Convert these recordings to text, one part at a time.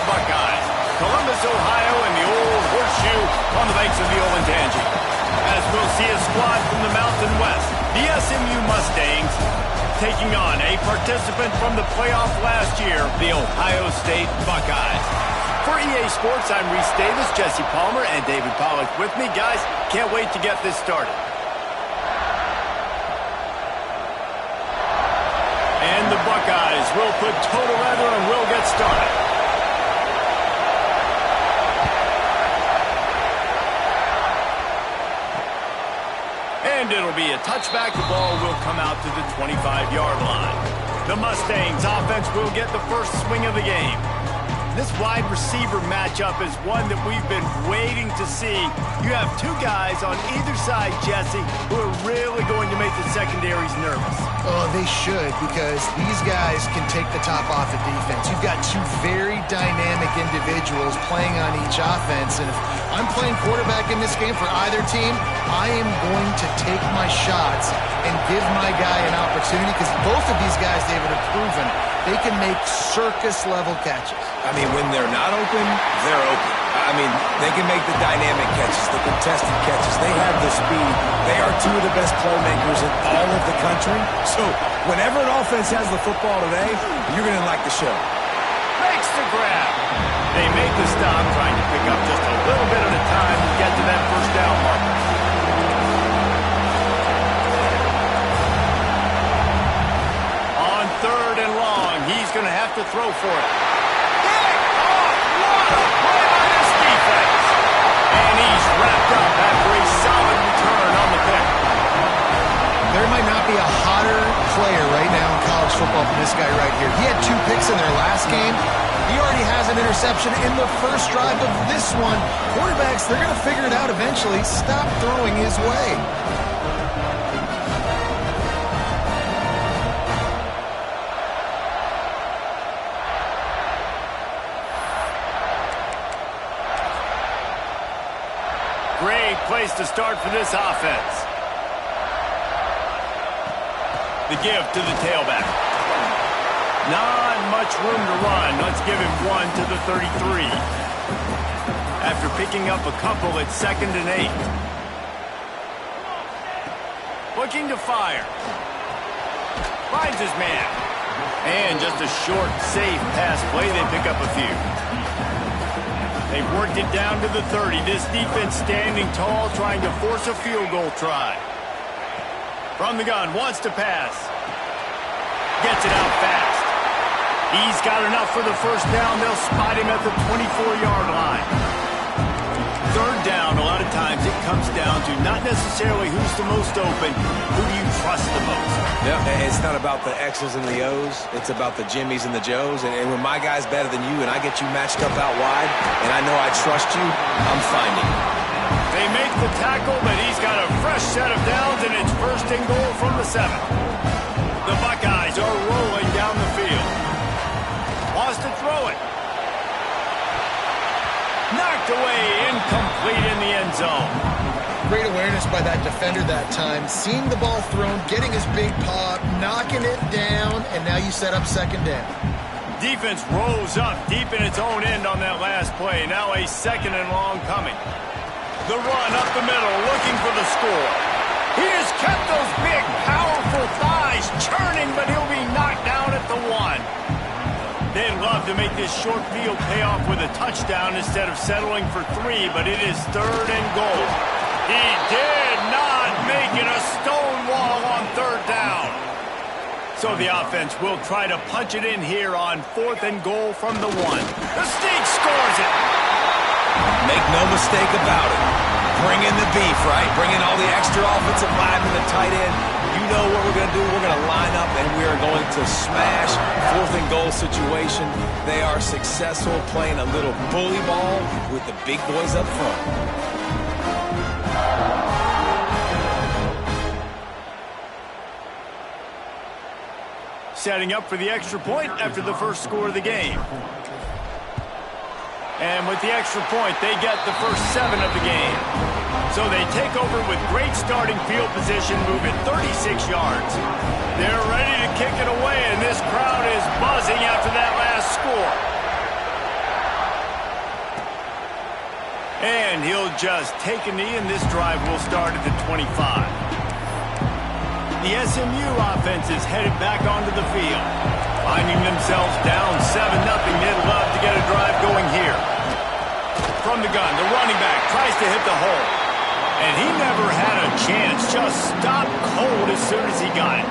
Buckeyes. Columbus, Ohio, and the old horseshoe on the banks of the Olentangy. As we'll see a squad from the Mountain West, the SMU Mustangs, taking on a participant from the playoff last year, the Ohio State Buckeyes. For EA Sports, I'm Reese Davis, Jesse Palmer, and David Pollack with me. Guys, can't wait to get this started. And the Buckeyes will put total leather and will get started. And it'll be a touchback. The ball will come out to the 25-yard line. The Mustangs offense will get the first swing of the game. This wide receiver matchup is one that we've been waiting to see. You have two guys on either side, Jesse, who are really going to make the secondaries nervous. Oh, they should, because these guys can take the top off the defense. You've got two very dynamic individuals playing on each offense, and if I'm playing quarterback in this game for either team, I am going to take my shots and give my guy an opportunity, because both of these guys, David, have proven they can make circus-level catches. I mean, when they're not open, they're open. I mean, they can make the dynamic catches, the contested catches. They have the speed. They are two of the best playmakers in all of the country. So whenever an offense has the football today, you're going to like the show. Makes the grab. They make the stop, trying to pick up just a little bit at a time to get to that first down marker. On 3rd and long, he's going to have to throw for it. And he's wrapped up after a solid return on the pick. There might not be a hotter player right now in college football than this guy right here. He had 2 picks in their last game. He already has an interception in the first drive of this one. Quarterbacks, they're going to figure it out eventually. Stop throwing his way. Great place to start for this offense. The give to the tailback. Not much room to run. Let's give him 1 to the 33. After picking up a couple at 2nd and 8. Looking to fire. Finds his man. And just a short, safe pass play. They pick up a few. They've worked it down to the 30. This defense standing tall, trying to force a field goal try. From the gun, wants to pass. Gets it out fast. He's got enough for the first down. They'll spot him at the 24-yard line. 3rd down, a lot of times it comes down to not necessarily who's the most open, who do you trust the most? Yeah, it's not about the X's and the O's. It's about the Jimmies and the Joes. And when my guy's better than you and I get you matched up out wide and I know I trust you, I'm finding you. They make the tackle, but he's got a fresh set of downs, and it's 1st and goal from the 7. The Buckeyes are rolling down the field. Wants to throw it. Knocked away, incomplete in the end zone. Great awareness by that defender that time. Seeing the ball thrown, getting his big paw, knocking it down, and now you set up 2nd down. Defense rose up deep in its own end on that last play. Now a 2nd and long coming. The run up the middle, looking for the score. He has kept those big, powerful thighs churning, but he'll be knocked down at the 1. They'd love to make this short field pay off with a touchdown instead of settling for 3, but it is 3rd and goal. He did not make it a stone wall on 3rd down. So the offense will try to punch it in here on 4th and goal from the 1. The Sneak scores it. Make no mistake about it. Bring in the beef, right? Bring in all the extra offensive linemen, the tight end. You know what we're going to do. We're going to line up, and we are going to smash 4th and goal situation. They are successful playing a little bully ball with the big boys up front. Setting up for the extra point after the first score of the game. And with the extra point, they get the first 7 of the game. So they take over with great starting field position, moving 36 yards. They're ready to kick it away, and this crowd is buzzing after that last score. And he'll just take a knee, and this drive will start at the 25. The SMU offense is headed back onto the field. Finding themselves down 7-0, they'd love to get a drive going here. From the gun, the running back tries to hit the hole. And he never had a chance, just stopped cold as soon as he got it.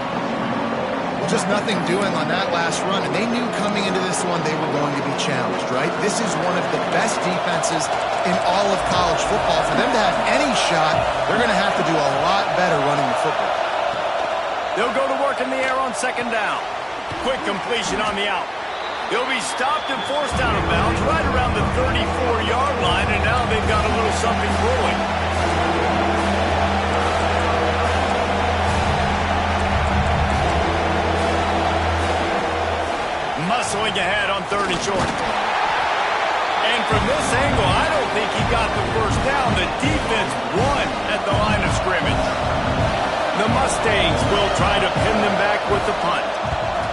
Just nothing doing on that last run, and they knew coming into this one they were going to be challenged, right? This is one of the best defenses in all of college football. For them to have any shot, they're going to have to do a lot better running the football. They'll go to work in the air on second down. Quick completion on the out. They'll be stopped and forced out of bounds right around the 34-yard line, and now they've got a little something brewing. Muscling ahead on 3rd and short. And from this angle, I don't think he got the first down. The defense won at the line of scrimmage. The Mustangs will try to pin them back with the punt.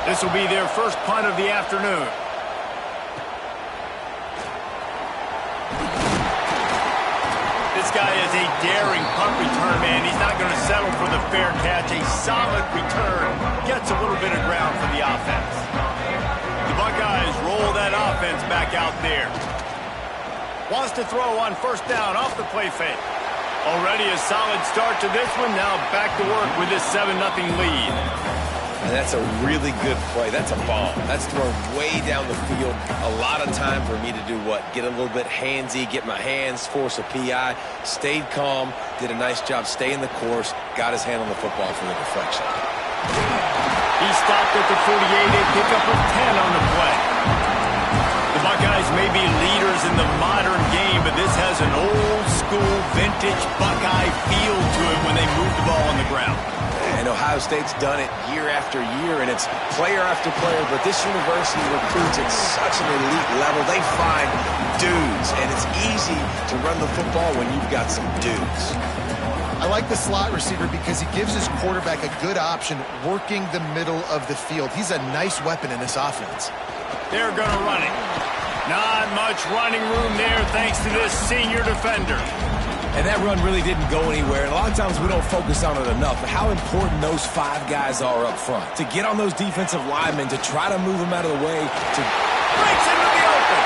This will be their first punt of the afternoon. This guy is a daring punt return man. He's not going to settle for the fair catch. A solid return gets a little bit of ground for the offense. The Buckeyes roll that offense back out there. Wants to throw on first down off the play fake. Already a solid start to this one. Now back to work with this 7-0 lead. And that's a really good play. That's a bomb. That's thrown way down the field. A lot of time for me to do what? Get a little bit handsy, get my hands, force a PI. Stayed calm, did a nice job staying the course, got his hand on the football for the deflection. He stopped at the 48, a pickup of 10 on the play. The Buckeyes may be leaders in the modern game, but this has an old-school, vintage Buckeye feel to it when they move the ball on the ground. And Ohio State's done it year after year, and it's player after player, but this university recruits at such an elite level. They find dudes, and it's easy to run the football when you've got some dudes. I like the slot receiver because he gives his quarterback a good option working the middle of the field. He's a nice weapon in this offense. They're going to run it. Not much running room there thanks to this senior defender. And that run really didn't go anywhere. And a lot of times we don't focus on it enough. But how important those 5 guys are up front. To get on those defensive linemen, to try to move them out of the way. Breaks into the open.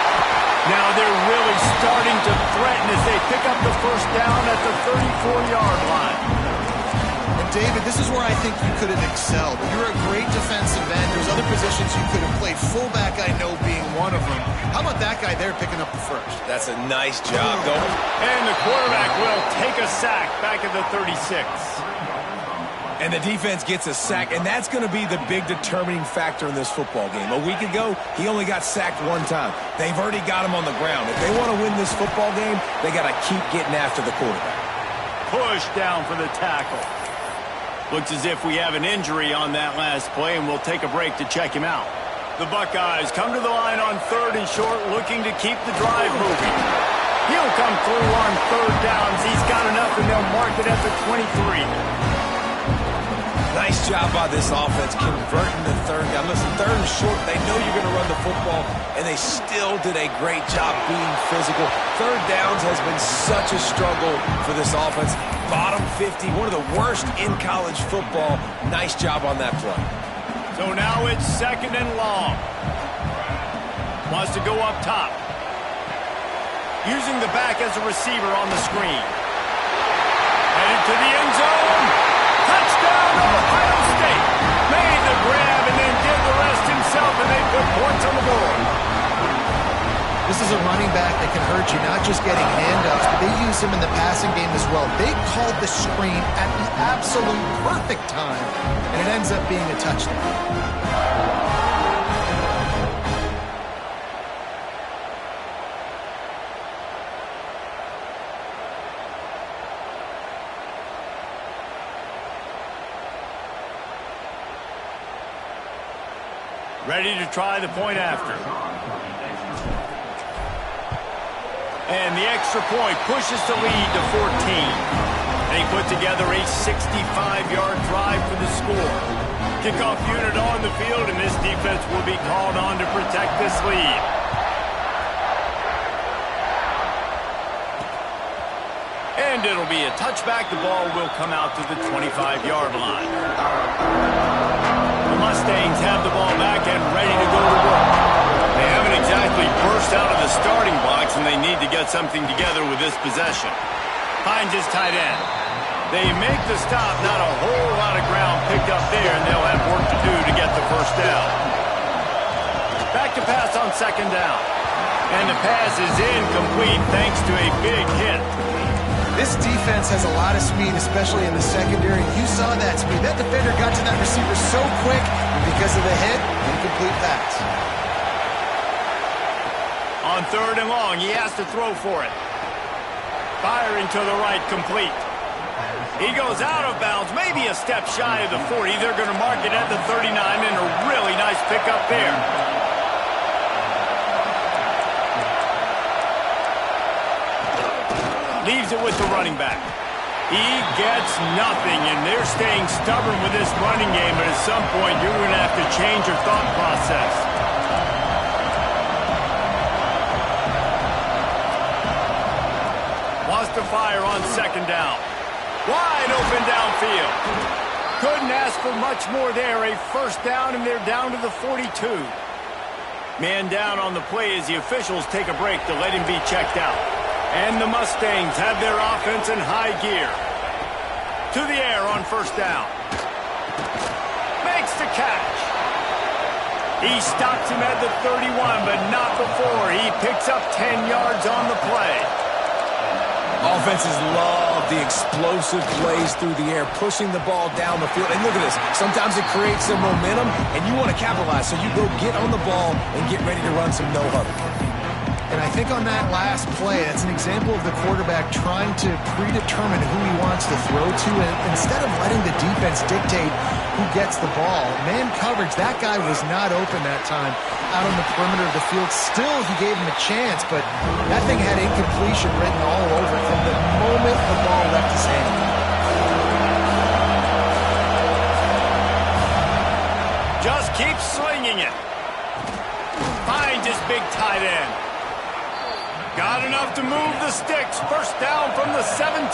Now they're really starting to threaten as they pick up the first down at the 34-yard line. And David, this is where I think you could have excelled. You're a great defensive end. There's other positions you could have played. Fullback, I know, being one of them. How about that guy there picking up the first? That's a nice job, though. And the quarterback will take a sack back at the 36. And the defense gets a sack, and that's going to be the big determining factor in this football game. A week ago, he only got sacked 1 time. They've already got him on the ground. If they want to win this football game, they got to keep getting after the quarterback. Push down for the tackle. Looks as if we have an injury on that last play, and we'll take a break to check him out. The Buckeyes come to the line on 3rd and short, looking to keep the drive moving. He'll come through on 3rd downs. He's got enough, and they'll mark it at the 23. Nice job by this offense converting the 3rd down. Listen, 3rd and short, they know you're going to run the football, and they still did a great job being physical. 3rd downs has been such a struggle for this offense. Bottom 50, one of the worst in college football. Nice job on that play. So now it's 2nd and long. Wants to go up top. Using the back as a receiver on the screen. Headed to the end zone. Touchdown, Ohio State. Made the grab and then did the rest himself, and they put points on the board. This is a running back that can hurt you, not just getting handoffs, but they use him in the passing game as well. They called the screen at the absolute perfect time, and it ends up being a touchdown. Ready to try the point after. And the extra point pushes the lead to 14. They put together a 65-yard drive for the score. Kickoff unit on the field, and this defense will be called on to protect this lead. And it'll be a touchback. The ball will come out to the 25-yard line. The Mustangs have the ball back and ready to go to work. They haven't exactly burst out of the starting blocks, and they need to get something together with this possession. Finds his tight end. They make the stop. Not a whole lot of ground picked up there, and they'll have work to do to get the first down. Back to pass on second down. And the pass is incomplete thanks to a big hit. This defense has a lot of speed, especially in the secondary. You saw that speed. That defender got to that receiver so quick, and because of the hit, incomplete pass. On third and long, he has to throw for it. Firing to the right, complete. He goes out of bounds, maybe a step shy of the 40. They're going to mark it at the 39, and a really nice pickup there. Leaves it with the running back. He gets nothing, and they're staying stubborn with this running game, but at some point you're going to have to change your thought process. Wants to fire on second down. Wide open downfield. Couldn't ask for much more there. A first down, and they're down to the 42. Man down on the play as the officials take a break to let him be checked out. And the Mustangs have their offense in high gear. To the air on first down. Makes the catch. He stops him at the 31, but not before. He picks up 10 yards on the play. Offenses love the explosive plays through the air, pushing the ball down the field. And look at this. Sometimes it creates some momentum, and you want to capitalize. So you go get on the ball and get ready to run some no-huddle. And I think on that last play, that's an example of the quarterback trying to predetermine who he wants to throw to. And instead of letting the defense dictate who gets the ball, man coverage, that guy was not open that time out on the perimeter of the field. Still, he gave him a chance, but that thing had incompletion written all over it from the moment the ball left his hand. Just keep slinging it. Finds his big tight end. Got enough to move the sticks. First down from the 17.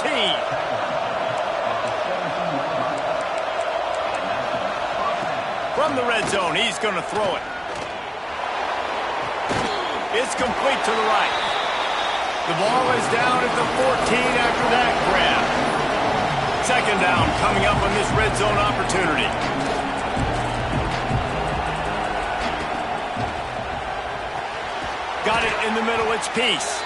From the red zone, he's going to throw it. It's complete to the right. The ball is down at the 14 after that grab. Second down coming up on this red zone opportunity. Got it in the middle, it's Peace.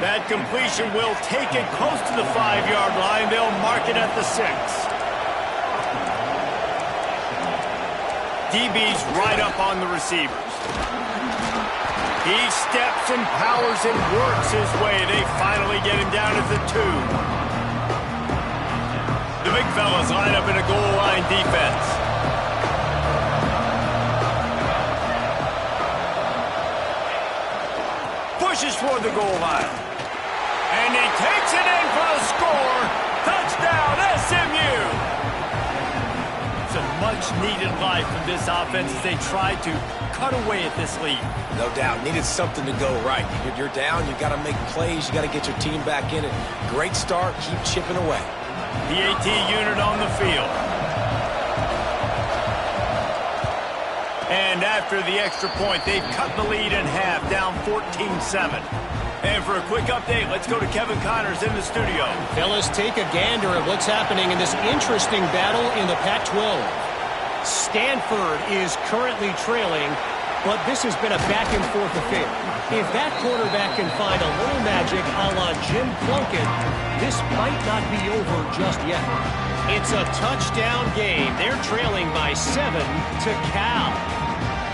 That completion will take it close to the 5-yard line. They'll mark it at the 6. DB's right up on the receivers. He steps and powers and works his way. They finally get him down at the 2. The big fellas line up in a goal line defense. Pushes toward the goal line. And he takes it in for the score. Touchdown, SMU! It's a much-needed life from this offense as they try to cut away at this lead. No doubt. Needed something to go right. You're down. You got to make plays. You got to get your team back in it. Great start. Keep chipping away. The AT unit on the field. And after the extra point, they've cut the lead in half, down 14-7. And for a quick update, let's go to Kevin Connors in the studio. Fellas, take a gander at what's happening in this interesting battle in the Pac-12. Stanford is currently trailing, but this has been a back-and-forth affair. If that quarterback can find a little magic a la Jim Plunkett, this might not be over just yet. It's a touchdown game. They're trailing by 7 to Cal.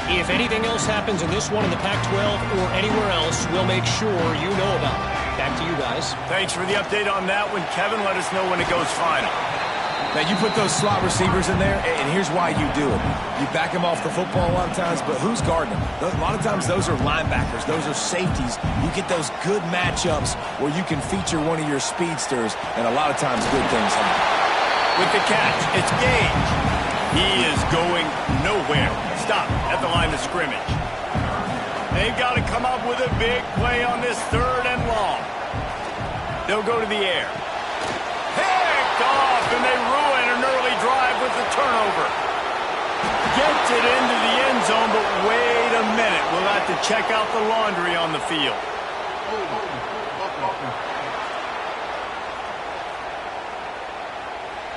If anything else happens in this one in the Pac-12 or anywhere else, we'll make sure you know about it. Back to you guys. Thanks for the update on that one, Kevin. Let us know when it goes final. Now, you put those slot receivers in there, and here's why you do it. You back them off the football a lot of times, but who's guarding them? A lot of times, those are linebackers. Those are safeties. You get those good matchups where you can feature one of your speedsters, and a lot of times, good things happen. With the catch, it's Gage. He is going nowhere. Stop at the line of scrimmage. They've got to come up with a big play on this 3rd and long. They'll go to the air. Picked off, and they ruin an early drive with the turnover. Gets it into the end zone, but wait a minute. We'll have to check out the laundry on the field.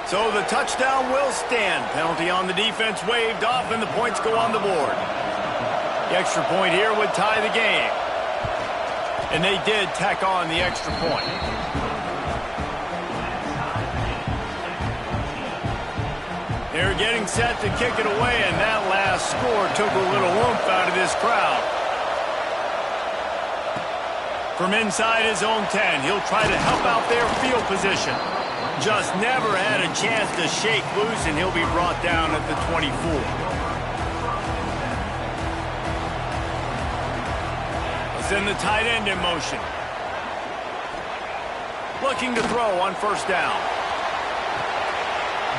So the touchdown will stand. Penalty on the defense waved off, and the points go on the board. The extra point here would tie the game. And they did tack on the extra point. They're getting set to kick it away, and that last score took a little oomph out of this crowd. From inside his own 10, he'll try to help out their field position. Just never had a chance to shake loose, and he'll be brought down at the 24. Send the tight end in motion. Looking to throw on first down.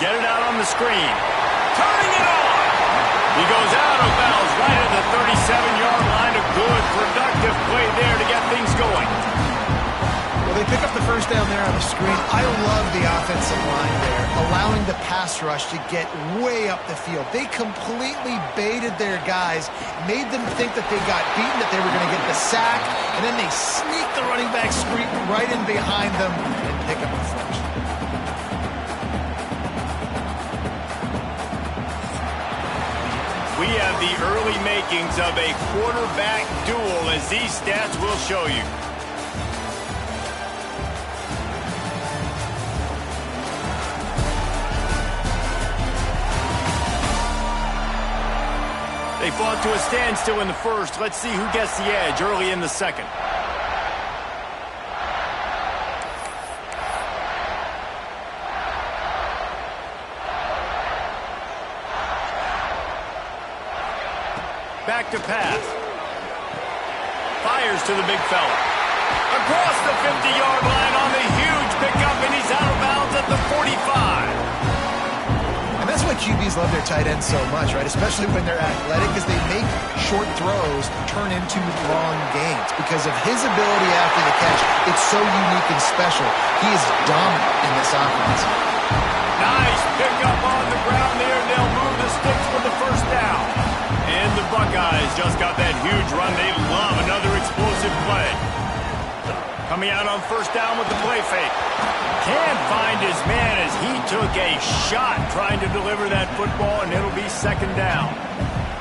Get it out on the screen. Turning it on. He goes out of bounds right at the 37-yard line. A good, productive play there to get things going. Well, they pick up the first down there on the screen. I love the offensive line there, allowing the pass rush to get way up the field. They completely baited their guys, made them think that they got beaten, that they were going to get the sack, and then they sneak the running back screen right in behind them and pick up the first. We have the early makings of a quarterback duel, as these stats will show you. They fought to a standstill in the first. Let's see who gets the edge early in the second. Back to pass. Fires to the big fella. Across the 50-yard line on the huge pickup, and he's out of bounds at the 45. And that's why QBs love their tight ends so much, right? Especially when they're athletic, because they make short throws turn into long gains. Because of his ability after the catch, it's so unique and special. He is dominant in this offense. Nice pickup on the ground there. They'll move the sticks for the first down. And the Buckeyes just got that huge run. They love another explosive play. Coming out on first down with the play fake. Can't find his man as he took a shot trying to deliver that football, and it'll be second down.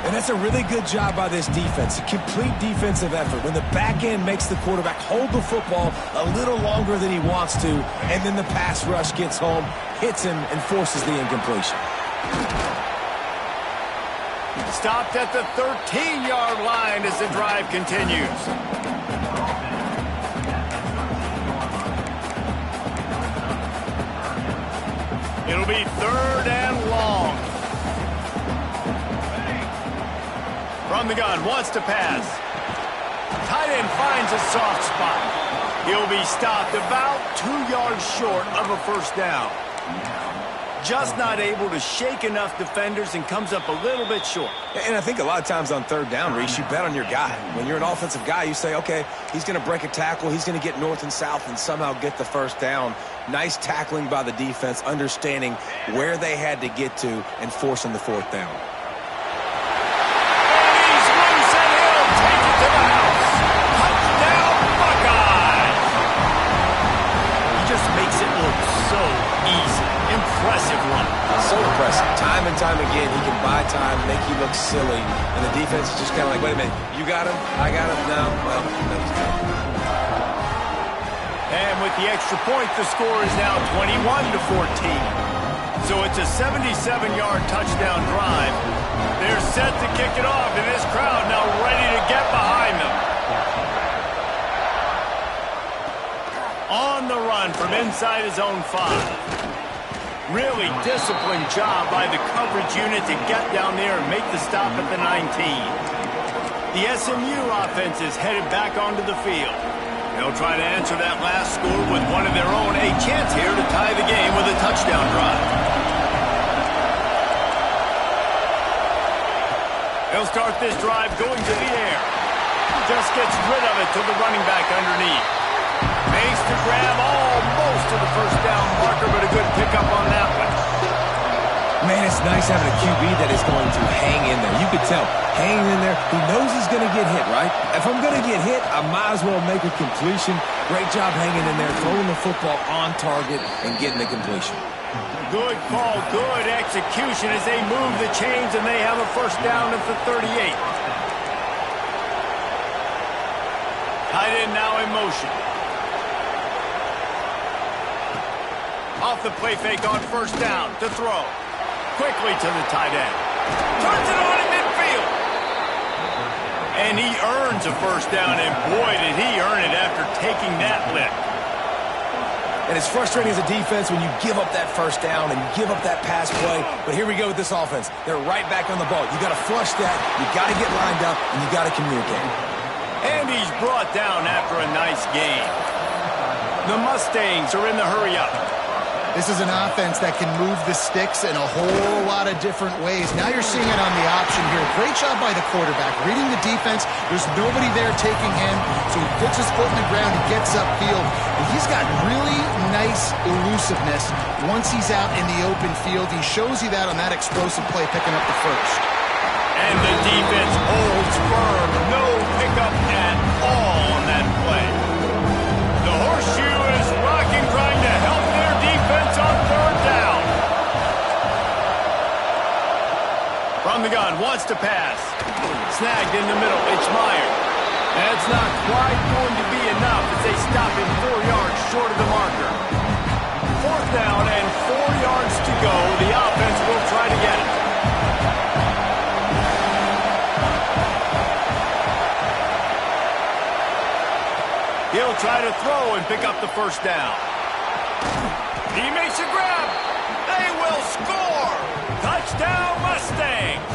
And that's a really good job by this defense. A complete defensive effort. When the back end makes the quarterback hold the football a little longer than he wants to, and then the pass rush gets home, hits him, and forces the incompletion. Stopped at the 13-yard line as the drive continues. It'll be third and long. From the gun, wants to pass. Tight end finds a soft spot. He'll be stopped about 2 yards short of a first down. Just not able to shake enough defenders and comes up a little bit short. And I think a lot of times on third down, Reese, you bet on your guy. When you're an offensive guy, you say, okay, he's going to break a tackle, he's going to get north and south and somehow get the first down. Nice tackling by the defense, understanding where they had to get to and forcing the fourth down. And he's loose and he'll take it to the house. Touchdown, Buckeyes! He just makes it look so easy. Impressive run. So impressive. Time and time again, he can buy time, make you look silly, and the defense is just kind of like, wait a minute, you got him? I got him? No. Well, no, he's not. And with the extra point, the score is now 21-14. So it's a 77-yard touchdown drive. They're set to kick it off, and this crowd now ready to get behind them. On the run from inside his own 5. Really disciplined job by the coverage unit to get down there and make the stop at the 19. The SMU offense is headed back onto the field. They'll try to answer that last score with one of their own. A chance here to tie the game with a touchdown drive. They'll start this drive going to the air. Just gets rid of it to the running back underneath. Fakes to grab almost to the first down marker, but a good pickup on that one. Man, it's nice having a QB that is going to hang in there. You could tell, hanging in there, he knows he's going to get hit, right? If I'm going to get hit, I might as well make a completion. Great job hanging in there, throwing the football on target and getting the completion. Good call, good execution as they move the chains, and they have a first down at the 38. Tight end now in motion. Off the play fake on first down to throw. Quickly to the tight end. Turns it on in midfield. And he earns a first down, and boy, did he earn it after taking that lick. And it's frustrating as a defense when you give up that first down and you give up that pass play. But here we go with this offense. They're right back on the ball. You got to flush that. You got to get lined up, and you got to communicate. And he's brought down after a nice gain. The Mustangs are in the hurry up. This is an offense that can move the sticks in a whole lot of different ways. Now you're seeing it on the option here. Great job by the quarterback. Reading the defense. There's nobody there taking him. So he puts his foot in the ground. He gets upfield. And he's got really nice elusiveness once he's out in the open field. He shows you that on that explosive play, picking up the first. And the defense holds firm. No pickup at all on that play. The horseshoe is rocking, trying to help their defense on third down. From the gun, wants to pass. Snagged in the middle, it's Meyer. That's not quite going to be enough as they stop him 4 yards short of the marker. Fourth down and 4 yards to go. The offense will try to get it. He'll try to throw and pick up the first down. He makes a grab. They will score. Touchdown, Mustangs.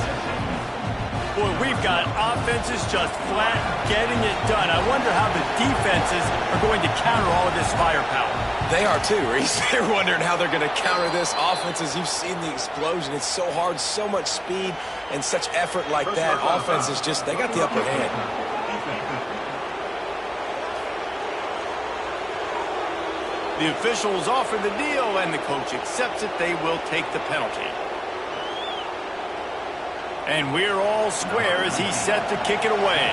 Boy, we've got offenses just flat getting it done. I wonder how the defenses are going to counter all of this firepower. They are too, Reese. They're wondering how they're going to counter this offense. As you've seen the explosion, it's so hard, so much speed, and such effort like that. Offense is just, they got the upper hand. The officials offer the deal, and the coach accepts it. They will take the penalty. And we're all square as he's set to kick it away.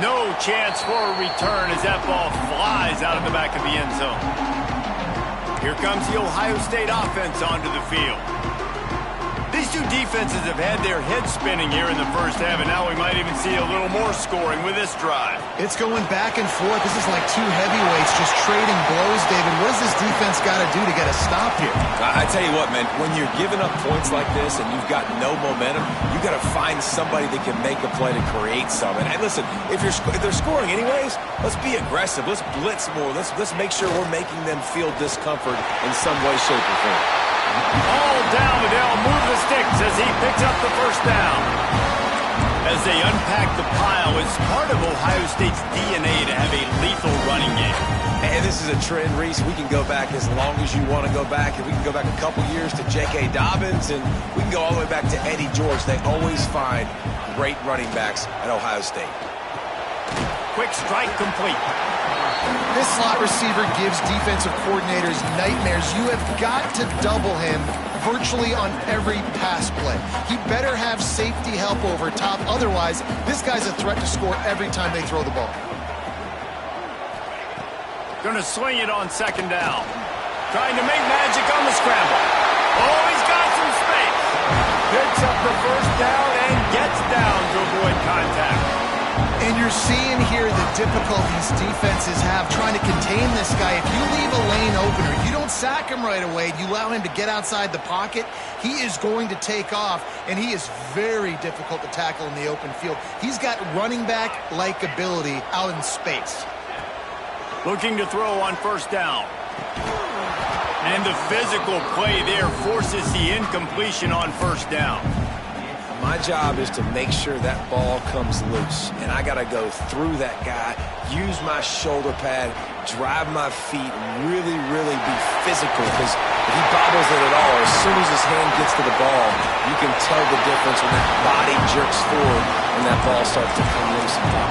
No chance for a return as that ball flies out of the back of the end zone. Here comes the Ohio State offense onto the field. These two defenses have had their heads spinning here in the first half, and now we might even see a little more scoring with this drive. It's going back and forth. This is like two heavyweights just trading blows, David. What does this defense got to do to get a stop here? I tell you what, man, when you're giving up points like this and you've got no momentum, you got to find somebody that can make a play to create something. And listen, if they're scoring anyways, let's be aggressive. Let's blitz more. Let's make sure we're making them feel discomfort in some way, shape, or form. All down, they'll move the sticks as he picks up the first down. As they unpack the pile, it's part of Ohio State's DNA to have a lethal running game. And this is a trend, Reese. We can go back as long as you want to go back. And we can go back a couple years to J.K. Dobbins, and we can go all the way back to Eddie George. They always find great running backs at Ohio State. Quick strike complete. This slot receiver gives defensive coordinators nightmares. You have got to double him virtually on every pass play. He better have safety help over top. Otherwise, this guy's a threat to score every time they throw the ball. Going to swing it on second down. Trying to make magic on the scramble. Oh, he's got some space. Picks up the first down and gets down to avoid contact. And you're seeing here the difficulties defenses have trying to contain this guy. If you leave a lane open or you don't sack him right away, you allow him to get outside the pocket, he is going to take off, and he is very difficult to tackle in the open field. He's got running back-like ability out in space. Looking to throw on first down. And the physical play there forces the incompletion on first down. My job is to make sure that ball comes loose, and I got to go through that guy, use my shoulder pad, drive my feet, really, really be physical, because if he bobbles it at all, as soon as his hand gets to the ball, you can tell the difference when that body jerks forward and that ball starts to come loose and pop.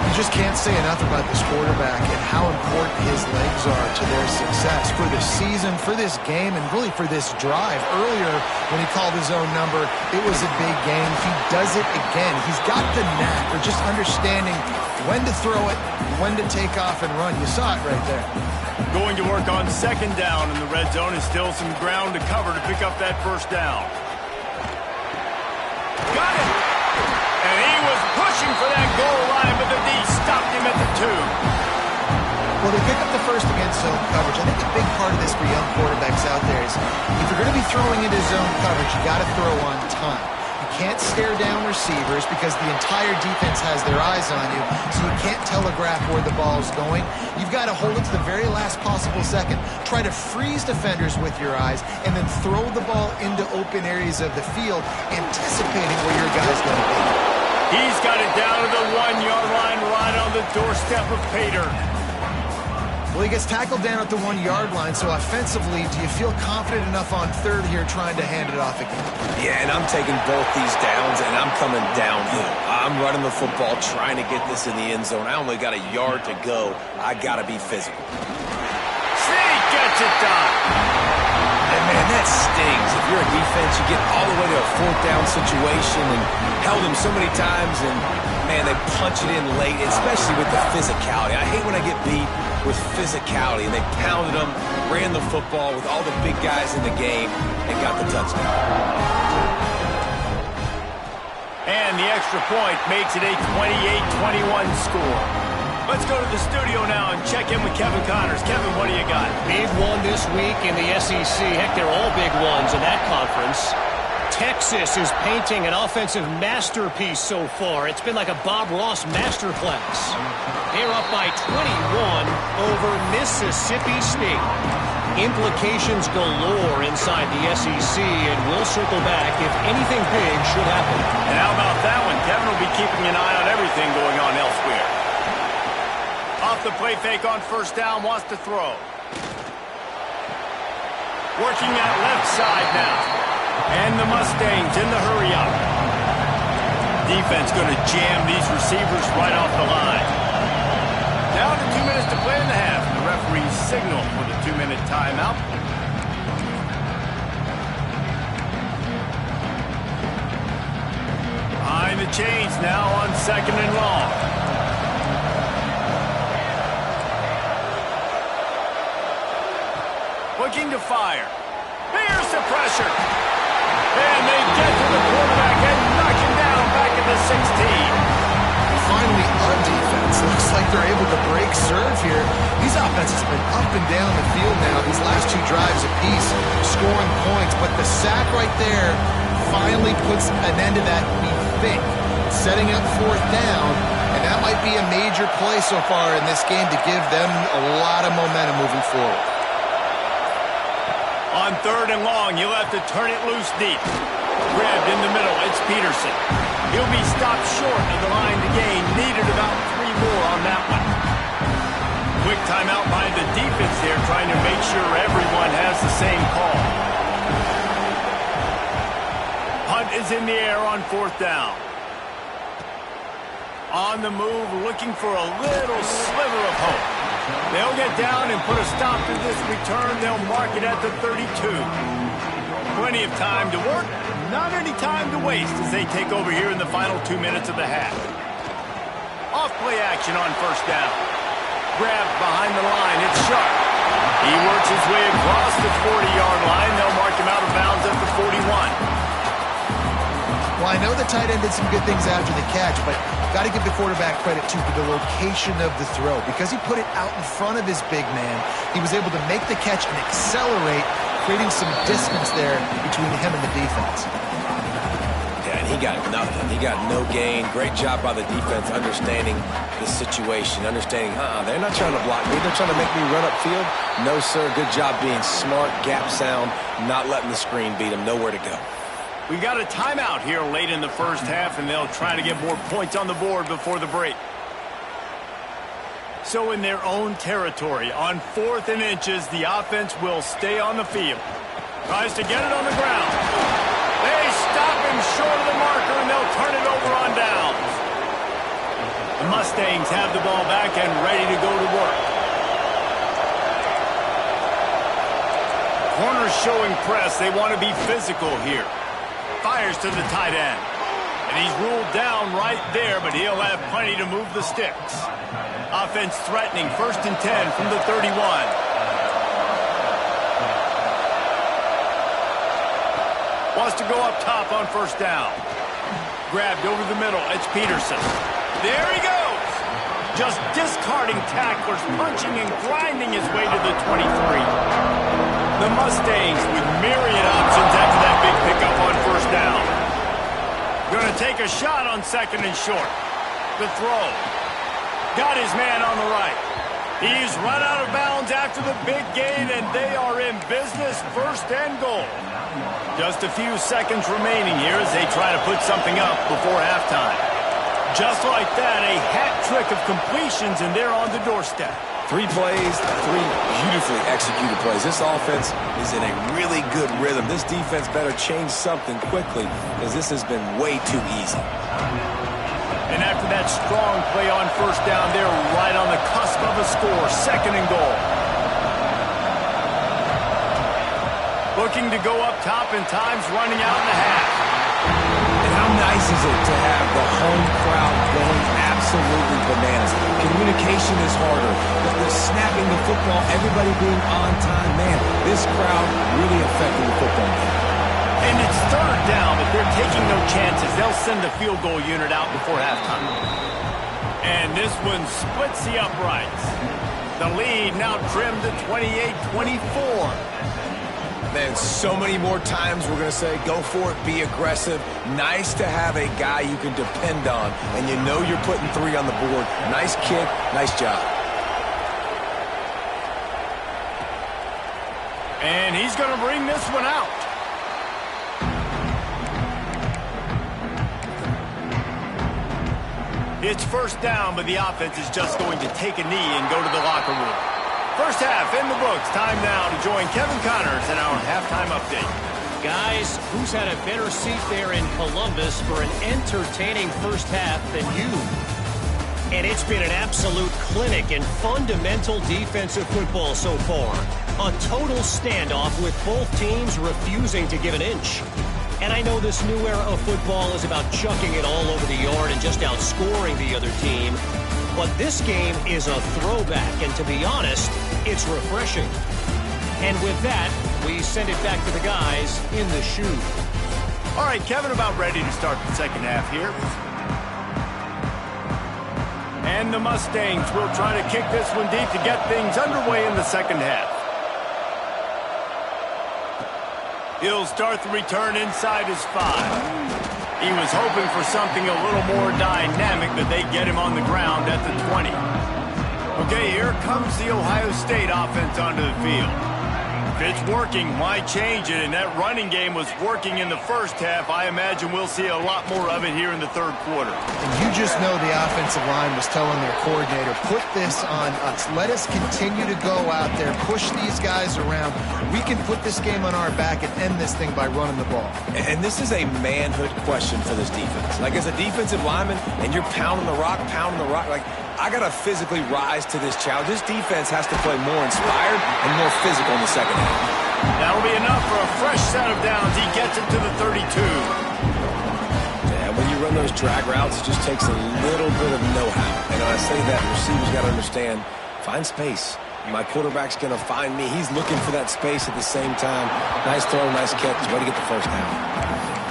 You just can't say enough about this quarterback and how important his legs are to their success for the season, for this game, and really for this drive. Earlier, when he called his own number, it was a big game. He does it again. He's got the knack for just understanding when to throw it, when to take off and run. You saw it right there. Going to work on second down in the red zone, is still some ground to cover to pick up that first down. Got it! And he was pushing for that goal line, but the D stopped him at the 2. Well, they pick up the first against zone coverage. I think a big part of this for young quarterbacks out there is if you're going to be throwing into zone coverage, you got to throw on time. You can't stare down receivers because the entire defense has their eyes on you, so you can't telegraph where the ball is going. You've got to hold it to the very last possible second. Try to freeze defenders with your eyes, and then throw the ball into open areas of the field, anticipating where your guy's going to be. He's got it down to the 1-yard line, right on the doorstep of Pater. Well, he gets tackled down at the 1-yard line, so offensively, do you feel confident enough on third here trying to hand it off again? Yeah, and I'm taking both these downs, and I'm coming downhill. I'm running the football, trying to get this in the end zone. I only got a yard to go. I got to be physical. Sneak gets it done. And, man, that stings. If you're a defense, you get all the way to a fourth down situation and held them so many times, and, man, they punch it in late, especially with the physicality. I hate when I get beat with physicality, and they pounded them, ran the football with all the big guys in the game, and got the touchdown. And the extra point makes it a 28-21 score. Let's go to the studio now and check in with Kevin Connors. Kevin, what do you got? Big one this week in the SEC. Heck, they're all big ones in that conference. Texas is painting an offensive masterpiece so far. It's been like a Bob Ross masterclass. They're up by 21 over Mississippi State. Implications galore inside the SEC, and we'll circle back if anything big should happen. And how about that one? Kevin will be keeping an eye on everything going on elsewhere. Off the play fake on first down, wants to throw. Working that left side now. And the Mustangs in the hurry-up. Defense going to jam these receivers right off the line. Down to 2 minutes to play in the half. The referee signal for the 2-minute timeout. Behind the chains now on second and long. Looking to fire. Here's the pressure. And they get to the quarterback and knock him down back at the 16. Finally, our defense looks like they're able to break serve here. These offenses have been up and down the field now, these last 2 drives apiece, scoring points. But the sack right there finally puts an end to that, we think, setting up fourth down. And that might be a major play so far in this game to give them a lot of momentum moving forward. On third and long, you'll have to turn it loose deep. Grabbed in the middle, it's Peterson. He'll be stopped short of the line to gain. Needed about 3 more on that one. Quick timeout by the defense there, trying to make sure everyone has the same call. Punt is in the air on fourth down. On the move, looking for a little sliver of hope. They'll get down and put a stop to this return. They'll mark it at the 32. Plenty of time to work, not any time to waste as they take over here in the final 2 minutes of the half. Off play action on first down. Grabbed behind the line, it's Sharp. He works his way across the 40-yard line. They'll mark him out of bounds at the 41. Well, I know the tight end did some good things after the catch, but got to give the quarterback credit, too, for the location of the throw. Because he put it out in front of his big man, he was able to make the catch and accelerate, creating some distance there between him and the defense. Yeah, and he got nothing. He got no gain. Great job by the defense understanding the situation, understanding, they're not trying to block me. They're trying to make me run upfield. No, sir. Good job being smart, gap sound, not letting the screen beat him. Nowhere to go. We've got a timeout here late in the first half, and they'll try to get more points on the board before the break. So in their own territory, on 4th and inches, the offense will stay on the field. Tries to get it on the ground. They stop him short of the marker, and they'll turn it over on downs. The Mustangs have the ball back and ready to go to work. Corners showing press. They want to be physical here. Fires to the tight end. And he's ruled down right there, but he'll have plenty to move the sticks. Offense threatening, 1st and 10 from the 31. Wants to go up top on 1st down. Grabbed over the middle. It's Peterson. There he goes. Just discarding tacklers, punching and grinding his way to the 23. The Mustangs with myriad options after that big pickup on 1st down. Going to take a shot on 2nd and short. The throw. Got his man on the right. He's run out of bounds after the big gain, and they are in business, 1st and goal. Just a few seconds remaining here as they try to put something up before halftime. Just like that, a hat trick of completions, and they're on the doorstep. 3 plays, 3 beautifully executed plays. This offense is in a really good rhythm. This defense better change something quickly because this has been way too easy. And after that strong play on 1st down, they're right on the cusp of a score. 2nd and goal. Looking to go up top, and time's running out in the half. And how nice is it to have the home crowd going absolutely bananas? Communication is harder. The snapping the football, everybody being on time. Man, this crowd really affecting the football game. And it's 3rd down, but they're taking no chances. They'll send the field goal unit out before halftime. And this one splits the uprights. The lead now trimmed to 28-24. Man, so many more times we're going to say, go for it, be aggressive. Nice to have a guy you can depend on, and you know you're putting 3 on the board. Nice kick, nice job. And he's going to bring this one out. It's 1st down, but the offense is just going to take a knee and go to the locker room. 1st half in the books. Time now to join Kevin Connors in our halftime update. Guys, who's had a better seat there in Columbus for an entertaining 1st half than you? And it's been an absolute clinic in fundamental defensive football so far. A total standoff with both teams refusing to give an inch. And I know this new era of football is about chucking it all over the yard and just outscoring the other team. But this game is a throwback, and to be honest, it's refreshing. And with that, we send it back to the guys in the shoe. All right, Kevin, about ready to start the 2nd half here. And the Mustangs will try to kick this one deep to get things underway in the 2nd half. He'll start the return inside his 5. He was hoping for something a little more dynamic, but they get him on the ground at the 20. Okay, here comes the Ohio State offense onto the field. If it's working, why change it? And that running game was working in the 1st half. I imagine we'll see a lot more of it here in the 3rd quarter. And you just know the offensive line was telling their coordinator, put this on us. Let us continue to go out there, push these guys around. We can put this game on our back and end this thing by running the ball. And this is a manhood question for this defense. Like, as a defensive lineman, and you're pounding the rock, like, I got to physically rise to this challenge. This defense has to play more inspired and more physical in the 2nd half. That'll be enough for a fresh set of downs. He gets it to the 32. Yeah, when you run those drag routes, it just takes a little bit of know-how. And when I say that, receivers got to understand, find space. My quarterback's going to find me. He's looking for that space at the same time. Nice throw, nice catch. He's ready to get the 1st down.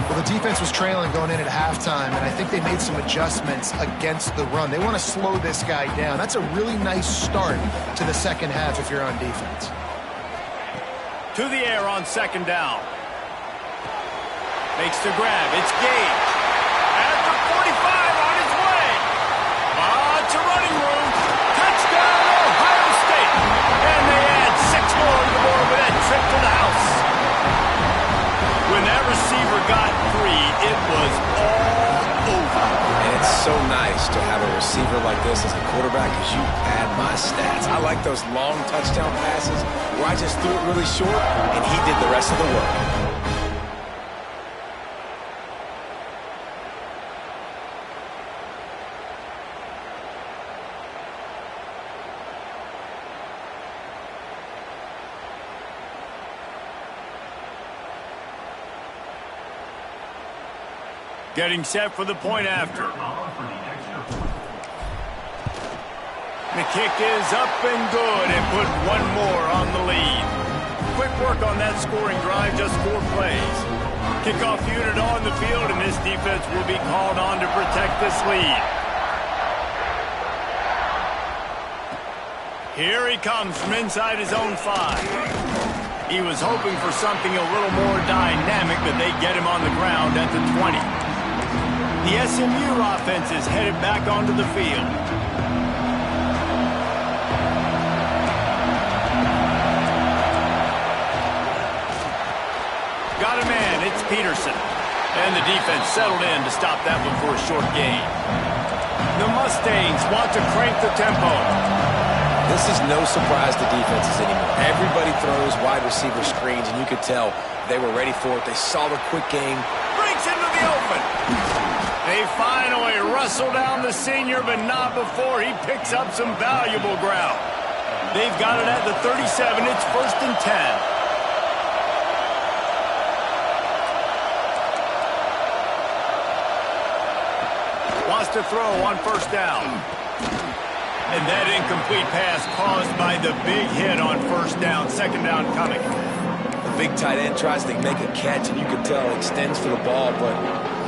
Well, the defense was trailing going in at halftime, and I think they made some adjustments against the run. They want to slow this guy down. That's a really nice start to the 2nd half if you're on defense. To the air on 2nd down. Makes the grab. It's Gage. At the 45 on his way. Lots of running room. Touchdown, Ohio State. And they add 6 more to the board with that trip to the house. When that receiver got 3, it was all over. And it's so nice to have a receiver like this as a quarterback because you pad my stats. I like those long touchdown passes where I just threw it really short and he did the rest of the work. Getting set for the point after. The kick is up and good and put one more on the lead. Quick work on that scoring drive, just 4 plays. Kickoff unit on the field, and this defense will be called on to protect this lead. Here he comes from inside his own 5. He was hoping for something a little more dynamic, but they get him on the ground at the 20. The SMU offense is headed back onto the field. Got a man, it's Peterson. And the defense settled in to stop that one for a short gain. The Mustangs want to crank the tempo. This is no surprise to defenses anymore. Everybody throws wide receiver screens, and you could tell they were ready for it. They saw the quick game. Breaks into the open. They finally wrestle down the senior, but not before he picks up some valuable ground. They've got it at the 37. It's 1st and 10. Wants to throw on 1st down. And that incomplete pass caused by the big hit on 1st down. 2nd down coming. The big tight end tries to make a catch, and you can tell it extends for the ball, but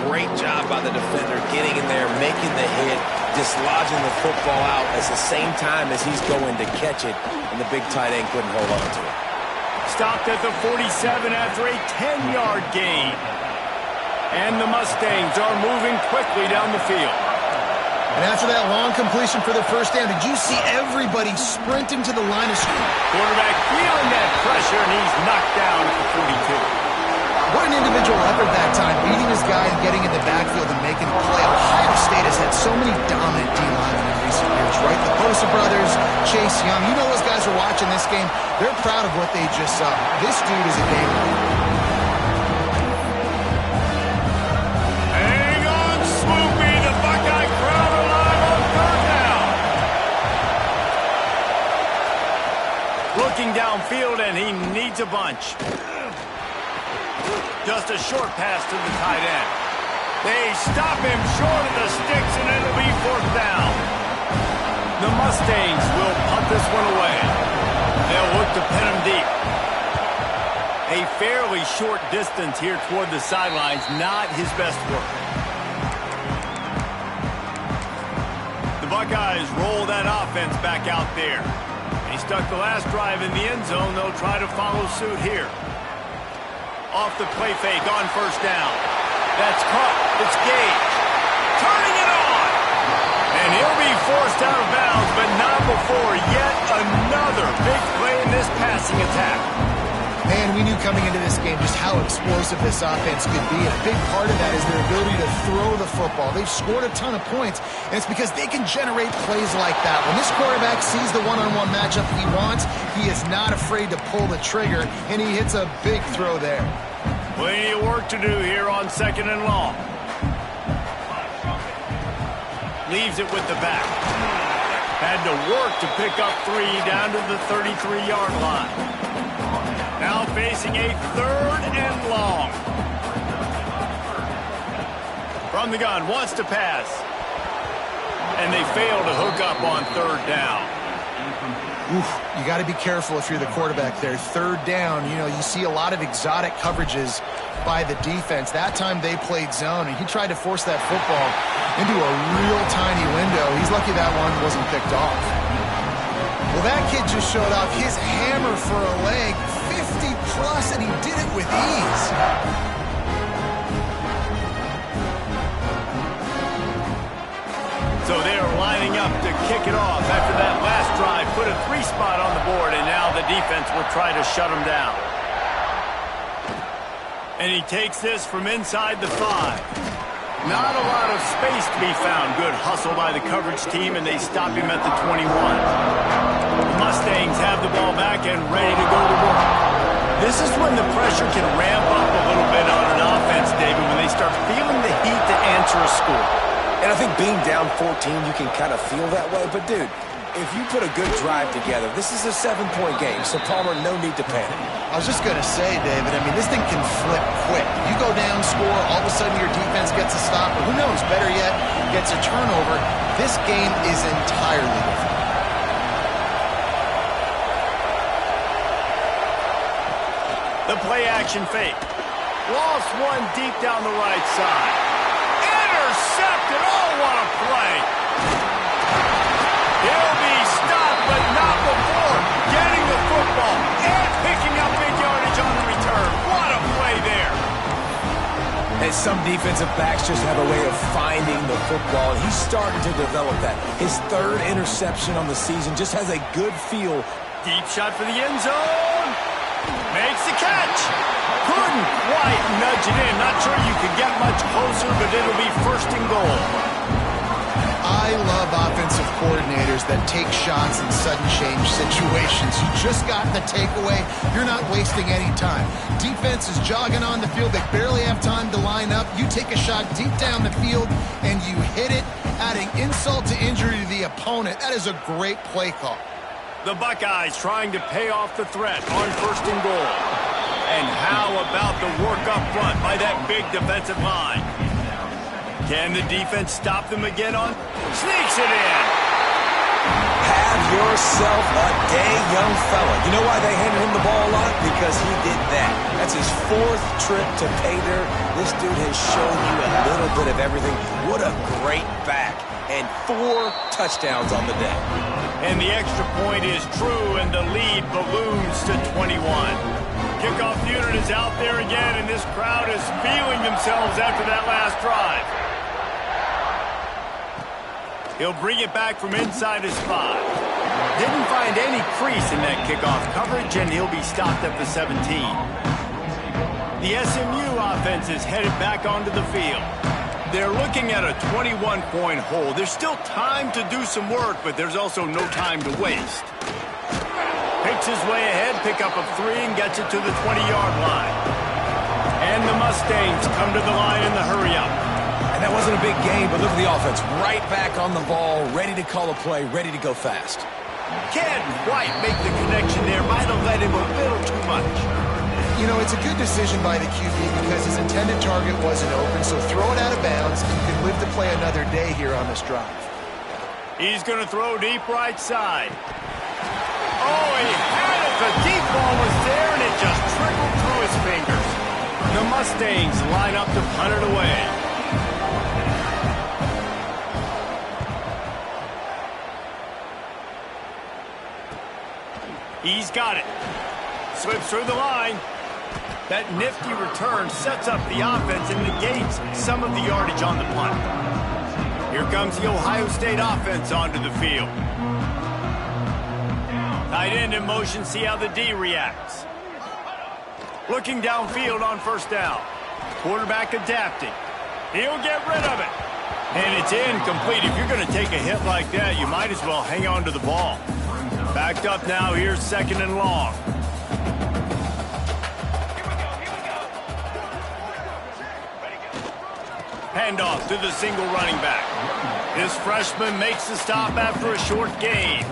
great job by the defender getting in there, making the hit, dislodging the football out at the same time as he's going to catch it, and the big tight end couldn't hold on to it. Stopped at the 47 after a 10-yard gain. And the Mustangs are moving quickly down the field. And after that long completion for the 1st down, did you see everybody sprinting to the line of scrimmage? Quarterback feeling that pressure, and he's knocked down at the 42. What an individual effort that time, beating his guy and getting in the backfield and making the play. Ohio State has had so many dominant D-linemen in recent years, right? The Bosa brothers, Chase Young. You know those guys are watching this game. They're proud of what they just saw. This dude is a game winner. Hang on, Swoopy. The Buckeye crowd alive on 3rd down. Looking downfield, and he needs a bunch. Just a short pass to the tight end. They stop him short of the sticks, and it'll be 4th down. The Mustangs will punt this one away. They'll look to pin him deep. A fairly short distance here toward the sidelines, not his best work. The Buckeyes roll that offense back out there. He stuck the last drive in the end zone. They'll try to follow suit here. Off the play fake on 1st down. That's caught. It's Gage. Turning it on. And he'll be forced out of bounds, but not before yet another big play in this passing attack. Man, we knew coming into this game just how explosive this offense could be. And a big part of that is their ability to throw the football. They've scored a ton of points, and it's because they can generate plays like that. When this quarterback sees the one-on-one matchup he wants, he is not afraid to pull the trigger, and he hits a big throw there. Plenty of work to do here on 2nd and long. Leaves it with the back. Had to work to pick up 3 down to the 33-yard line. Now facing a 3rd and long. From the gun, wants to pass. And they fail to hook up on 3rd down. You got to be careful if you're the quarterback there. 3rd down, you know, you see a lot of exotic coverages by the defense. That time they played zone, and he tried to force that football into a real tiny window. He's lucky that one wasn't picked off. Well, that kid just showed off his hammer for a leg, 50-plus, and he did it with ease. So they are lining up to kick it off after that last drive. Put a 3 spot on the board, and now the defense will try to shut them down. And he takes this from inside the 5. Not a lot of space to be found. Good hustle by the coverage team, and they stop him at the 21. The Mustangs have the ball back and ready to go to work. This is when the pressure can ramp up a little bit on an offense, David, when they start feeling the heat to answer a score. And I think being down 14, you can kind of feel that way. But, dude, if you put a good drive together, this is a 7-point game, so Palmer, no need to panic. I was just going to say, David, I mean, this thing can flip quick. You go down, score, all of a sudden your defense gets a stop, or who knows, better yet, gets a turnover. This game is entirely different. The play-action fake. Lost one deep down the right side. Intercepted. Oh, what a play. He'll be stopped, but not before getting the football and picking up big yardage on the return. What a play there. And some defensive backs just have a way of finding the football. He's starting to develop that. His third interception on the season just has a good feel. Deep shot for the end zone. Makes the catch. Couldn't quite nudge it in. Not sure you could get much closer, but it'll be first and goal. I love offensive coordinators that take shots in sudden change situations. You just got the takeaway. You're not wasting any time. Defense is jogging on the field. They barely have time to line up. You take a shot deep down the field, and you hit it, adding insult to injury to the opponent. That is a great play call. The Buckeyes trying to pay off the threat on first and goal. And how about the work up front by that big defensive line? Can the defense stop them again on? Sneaks it in. Have yourself a day, young fella. You know why they handed him the ball a lot? Because he did that. That's his 4th trip to pay dirt. This dude has shown you a little bit of everything. What a great back. And 4 touchdowns on the day. And the extra point is true, and the lead balloons to 21. Kickoff unit is out there again, and this crowd is feeling themselves after that last drive. He'll bring it back from inside his 5. Didn't find any crease in that kickoff coverage, and he'll be stopped at the 17. The SMU offense is headed back onto the field. They're looking at a 21-point hole. There's still time to do some work, but there's also no time to waste. Picks his way ahead, pick up a 3, and gets it to the 20-yard line. And the Mustangs come to the line in the hurry-up. And that wasn't a big gain, but look at the offense. Right back on the ball, ready to call a play, ready to go fast. Can't quite make the connection there. Might have let him a little too much. You know, it's a good decision by the QB because his intended target wasn't open, so throw it out of bounds. You can live to play another day here on this drive. He's going to throw deep right side. Oh, he had it. The deep ball was there, and it just trickled through his fingers. The Mustangs line up to punt it away. He's got it. Slips through the line. That nifty return sets up the offense and negates some of the yardage on the punt. Here comes the Ohio State offense onto the field. Tight end in motion, see how the D reacts. Looking downfield on first down. Quarterback adapting. He'll get rid of it. And it's incomplete. If you're going to take a hit like that, you might as well hang on to the ball. Backed up now, here's second and long. Handoff to the single running back. This freshman makes the stop after a short gain.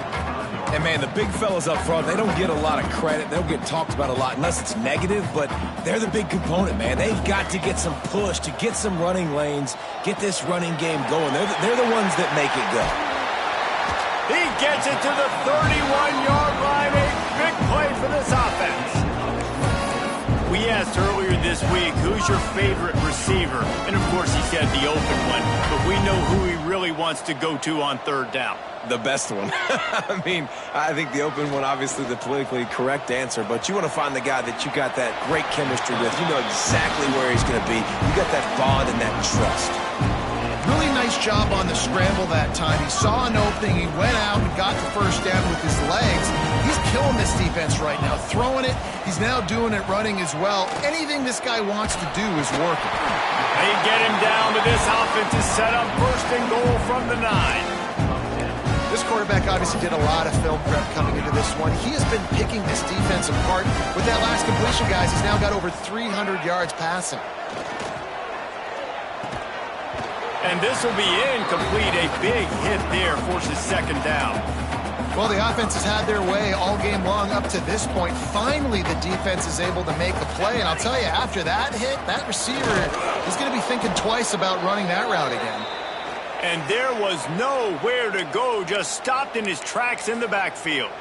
And, man, the big fellas up front, they don't get a lot of credit. They don't get talked about a lot unless it's negative, but they're the big component, man. They've got to get some push, to get some running lanes, get this running game going. They're the ones that make it go. He gets it to the 31-yard line. A big play for this offense. We asked earlier this week, who's your favorite receiver? And, of course, he said the open one. But we know who he really wants to go to on third down. The best one. I mean, I think the open one, obviously the politically correct answer, but you want to find the guy that you got that great chemistry with. You know exactly where he's going to be. You got that bond and that trust. Really nice job on the scramble that time. He saw an opening, he went out and got the first down with his legs. He's killing this defense right now, throwing it. He's now doing it running as well. Anything this guy wants to do is working. They get him down to this offense is set up first and goal from the 9. This quarterback obviously did a lot of film prep coming into this one. He has been picking this defense apart. With that last completion, guys, he's now got over 300 yards passing. And this will be incomplete. A big hit there forces second down. Well, the offense has had their way all game long up to this point. Finally, the defense is able to make a play. And I'll tell you, after that hit, that receiver is going to be thinking twice about running that route again. And there was nowhere to go, just stopped in his tracks in the backfield.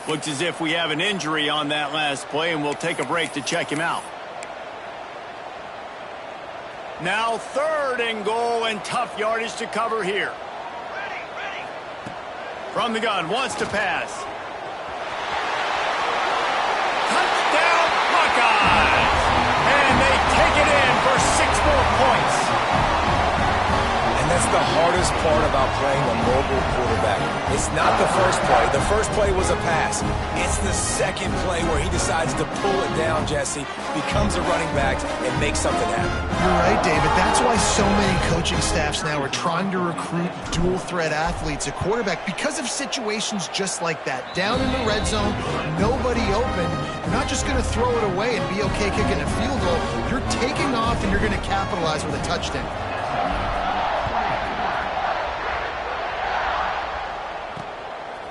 Looks as if we have an injury on that last play, and we'll take a break to check him out. Now 3rd and goal, and tough yardage to cover here. From the gun, wants to pass. Touchdown, Buckeyes! And they take it in for 6 more points. And that's the hardest part about playing a mobile quarterback. It's not the first play. The first play was a pass. It's the second play where he decides to pull it down, Jesse, becomes a running back, and makes something happen. You're right, David. That's why so many coaching staffs now are trying to recruit dual-threat athletes at quarterback because of situations just like that. Down in the red zone, nobody open. You're not just going to throw it away and be okay kicking a field goal. You're taking off, and you're going to capitalize with a touchdown.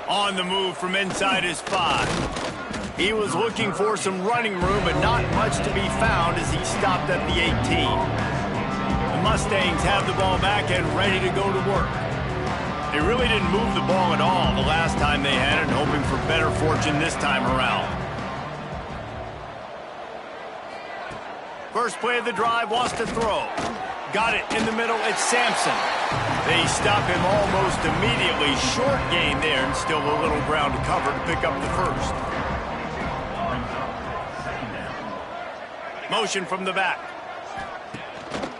On the move from inside his 5. He was looking for some running room, but not much to be found as he stopped at the 18. The Mustangs have the ball back and ready to go to work. They really didn't move the ball at all the last time they had it, hoping for better fortune this time around. First play of the drive, wants to throw. Got it in the middle, it's Sampson. They stop him almost immediately. Short gain there, and still a little ground to cover to pick up the first. Motion from the back.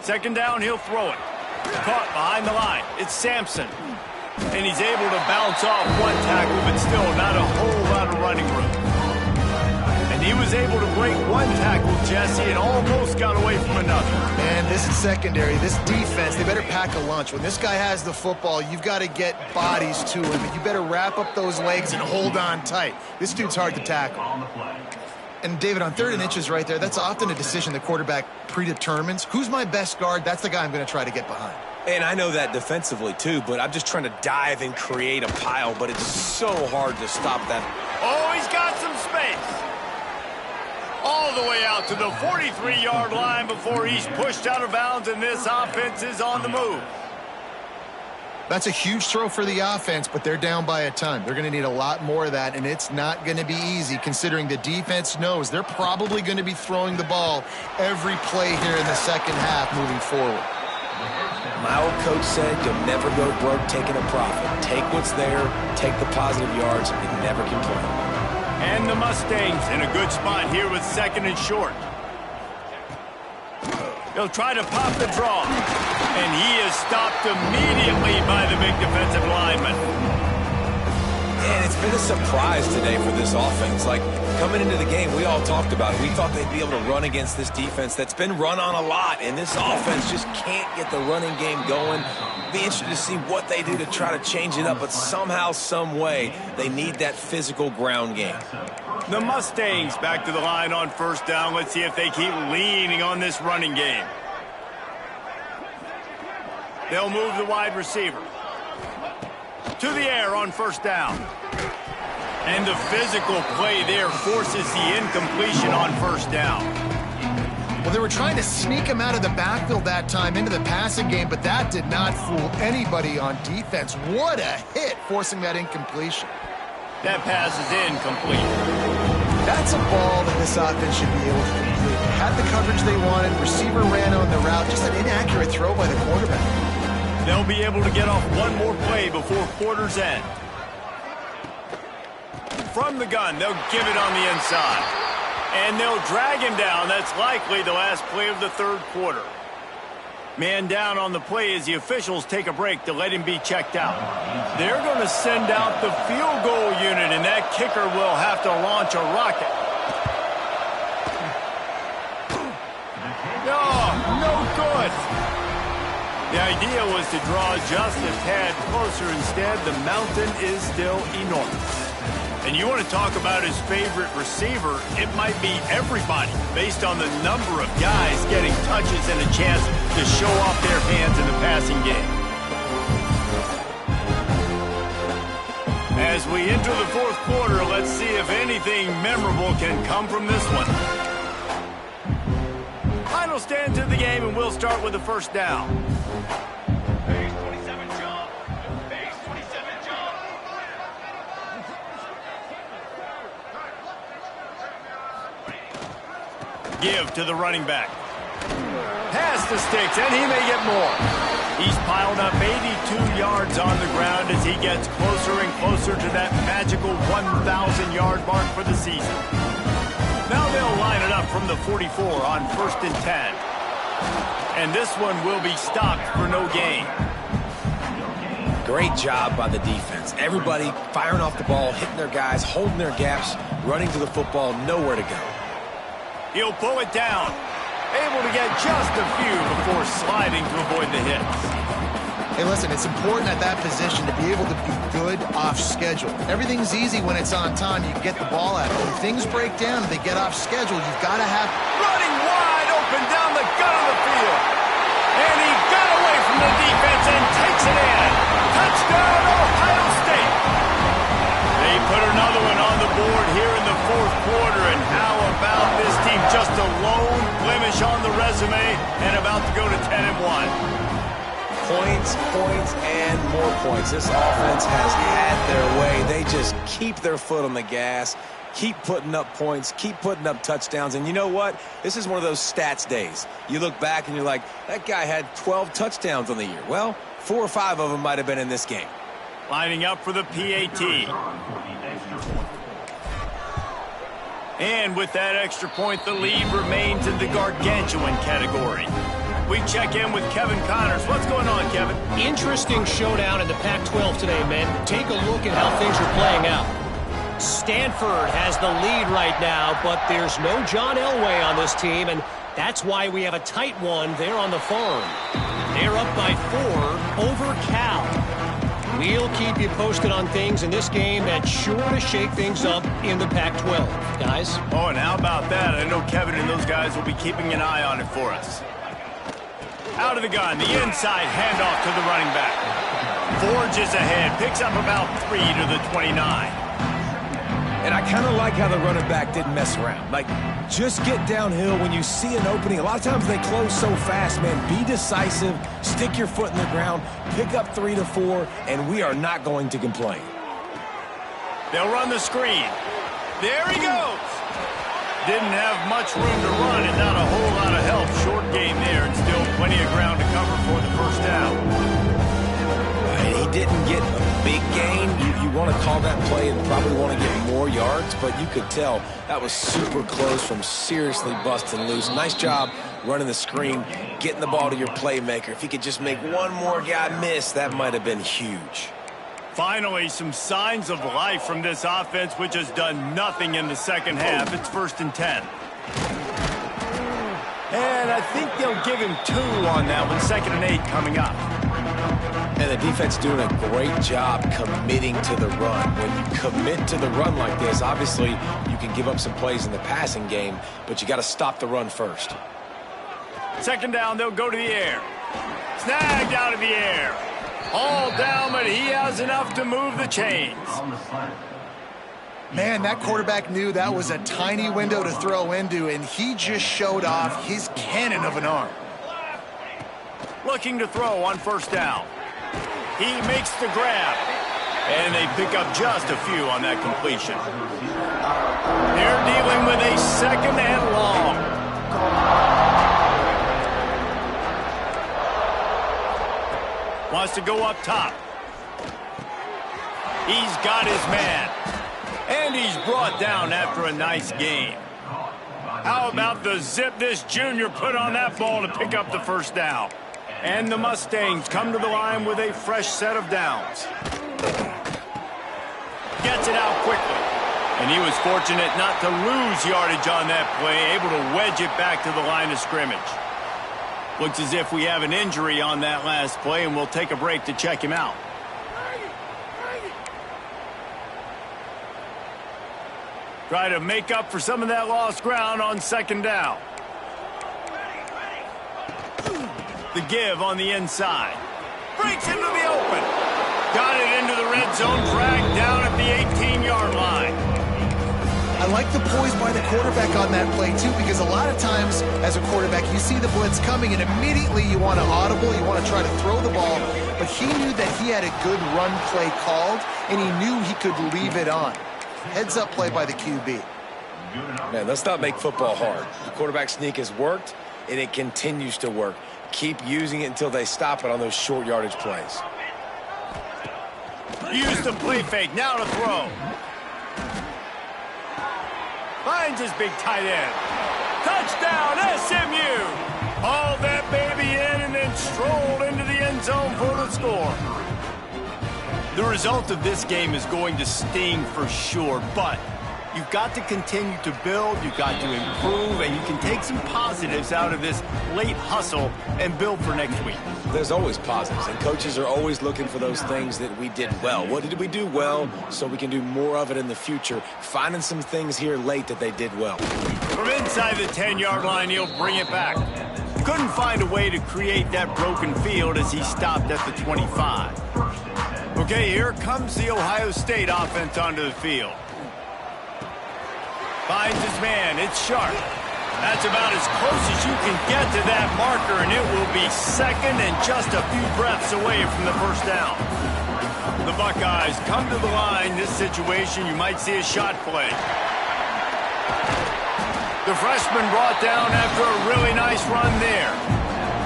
Second down, he'll throw it. Caught behind the line. It's Sampson. And he's able to bounce off one tackle, but still not a whole lot of running room. And he was able to break one tackle, Jesse, and almost got away from another. Man, this is secondary. This defense, they better pack a lunch. When this guy has the football, you've got to get bodies to him, but you better wrap up those legs and hold on tight. This dude's hard to tackle. And, David, on 3rd and inches right there, that's often a decision the quarterback predetermines. Who's my best guard? That's the guy I'm going to try to get behind. And I know that defensively, too, but I'm just trying to dive and create a pile, but it's so hard to stop that. Oh, he's got some space. All the way out to the 43-yard line before he's pushed out of bounds, and this offense is on the move. That's a huge throw for the offense, but they're down by a ton. They're going to need a lot more of that, and it's not going to be easy considering the defense knows they're probably going to be throwing the ball every play here in the second half moving forward. My old coach said you'll never go broke taking a profit. Take what's there, take the positive yards, and never complain. And the Mustangs in a good spot here with 2nd and short. He'll try to pop the draw. And he is stopped immediately by the big defensive lineman. And it's been a surprise today for this offense. Like, coming into the game, we all talked about it. We thought they'd be able to run against this defense that's been run on a lot. And this offense just can't get the running game going. Be interested to see what they do to try to change it up. But somehow, some way, they need that physical ground game. The Mustangs back to the line on 1st down. Let's see if they keep leaning on this running game. They'll move the wide receiver to the air on 1st down. And the physical play there forces the incompletion on 1st down. Well, they were trying to sneak him out of the backfield that time into the passing game, but that did not fool anybody on defense. What a hit, forcing that incompletion. That pass is incomplete. That's a ball that this offense should be able to complete. Had the coverage they wanted, receiver ran on the route, just an inaccurate throw by the quarterback. They'll be able to get off one more play before quarter's end. From the gun, they'll give it on the inside. And they'll drag him down. That's likely the last play of the 3rd quarter. Man down on the play as the officials take a break to let him be checked out. They're going to send out the field goal unit, and that kicker will have to launch a rocket. No good. The idea was to draw just a tad closer. Instead, the mountain is still enormous. And you want to talk about his favorite receiver, it might be everybody based on the number of guys getting touches and a chance to show off their hands in the passing game. As we enter the fourth quarter, let's see if anything memorable can come from this one. Final stand to the game, and we'll start with the first down. Give to the running back. Pass the sticks, and he may get more. He's piled up 82 yards on the ground as he gets closer and closer to that magical 1,000-yard mark for the season. Now they'll line it up from the 44 on 1st and 10. And this one will be stopped for no gain. Great job by the defense. Everybody firing off the ball, hitting their guys, holding their gaps, running to the football, nowhere to go. He'll pull it down. Able to get just a few before sliding to avoid the hits. Hey, listen, it's important at that position to be able to be good off schedule. Everything's easy when it's on time. You get the ball out. When things break down and they get off schedule, you've got to have... Running wide open down the gut of the field. And he got away from the defense and takes it in. Touchdown, Ohio State. They put another one on the board here in the fourth quarter. And how about this team? Just a lone blemish on the resume and about to go to 10-1. Points, and more points. This offense has had their way. They just keep their foot on the gas, keep putting up points, keep putting up touchdowns. And you know what? This is one of those stats days. You look back and you're like, that guy had 12 touchdowns on the year. Well, 4 or 5 of them might have been in this game. Lining up for the PAT. And with that extra point, the lead remains in the gargantuan category. We check in with Kevin Connors. What's going on, Kevin? Interesting showdown in the Pac-12 today, men. Take a look at how things are playing out. Stanford has the lead right now, but there's no John Elway on this team, and that's why we have a tight one there on the farm. They're up by 4 over Cal. We'll keep you posted on things in this game that's sure to shake things up in the Pac-12. Guys? Oh, and how about that? I know Kevin and those guys will be keeping an eye on it for us. Out of the gun, the inside handoff to the running back. Forges ahead, picks up about 3 to the 29. And I kind of like how the running back didn't mess around. Like, just get downhill when you see an opening. A lot of times they close so fast, man. Be decisive, stick your foot in the ground, pick up 3 to 4, and we are not going to complain. They'll run the screen. There he goes. Didn't have much room to run and not a whole lot of help. Short game there and still plenty of ground to cover for the first down. He didn't get a big gain. You want to call that play and probably want to get more yards, but you could tell that was super close from seriously busting loose. Nice job running the screen, getting the ball to your playmaker. If he could just make one more guy miss, that might have been huge. Finally, some signs of life from this offense, which has done nothing in the second half. It's 1st and 10. And I think they'll give him 2 on that one. 2nd and 8 coming up. And the defense doing a great job committing to the run. When you commit to the run like this, obviously you can give up some plays in the passing game, but you got to stop the run first. 2nd down, they'll go to the air. Snagged out of the air. All down, but he has enough to move the chains. Man, that quarterback knew that was a tiny window to throw into, and he just showed off his cannon of an arm. Looking to throw on 1st down. He makes the grab, and they pick up just a few on that completion. They're dealing with a 2nd and long. Wants to go up top. He's got his man. And he's brought down after a nice game. How about the zip this junior put on that ball to pick up the 1st down? And the Mustangs come to the line with a fresh set of downs. Gets it out quickly. And he was fortunate not to lose yardage on that play, able to wedge it back to the line of scrimmage. Looks as if we have an injury on that last play, and we'll take a break to check him out. Try to make up for some of that lost ground on second down. The give on the inside. Breaks into the open. Got it into the red zone, dragged down at the 18-yard line. I like the poise by the quarterback on that play, too, because a lot of times as a quarterback, you see the blitz coming, and immediately you want to audible, you want to try to throw the ball. But he knew that he had a good run play called, and he knew he could leave it on. Heads-up play by the QB. Man, let's not make football hard. The quarterback sneak has worked, and it continues to work. Keep using it until they stop it on those short yardage plays. Use the play fake, now to throw. Finds his big tight end. Touchdown, SMU! Hauled that baby in and then strolled into the end zone for the score. The result of this game is going to sting for sure, but you've got to continue to build, you've got to improve, and you can take some positives out of this late hustle and build for next week. There's always positives, and coaches are always looking for those things that we did well. What did we do well so we can do more of it in the future? Finding some things here late that they did well. From inside the 10-yard line, he'll bring it back. Couldn't find a way to create that broken field as he stopped at the 25. Okay, here comes the Ohio State offense onto the field. Finds his man. It's Sharp. That's about as close as you can get to that marker, and it will be second and just a few breaths away from the first down. The Buckeyes come to the line. This situation, you might see a shot play. The freshman brought down after a really nice run there.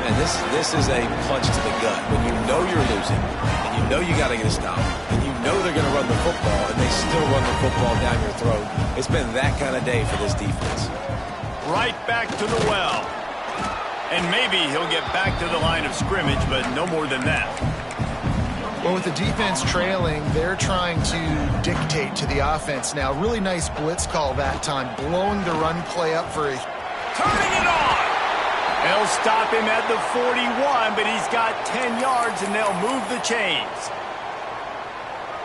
Man, this is a punch to the gut. When you know you're losing, and you know you got to get a stop, and you know they're going to run the football, and they still run the football down your throat. It's been that kind of day for this defense. Right back to the well. And maybe he'll get back to the line of scrimmage, but no more than that. Well, with the defense trailing, they're trying to dictate to the offense now. Really nice blitz call that time, blowing the run play up for a... Turning it on! They'll stop him at the 41, but he's got 10 yards, and they'll move the chains.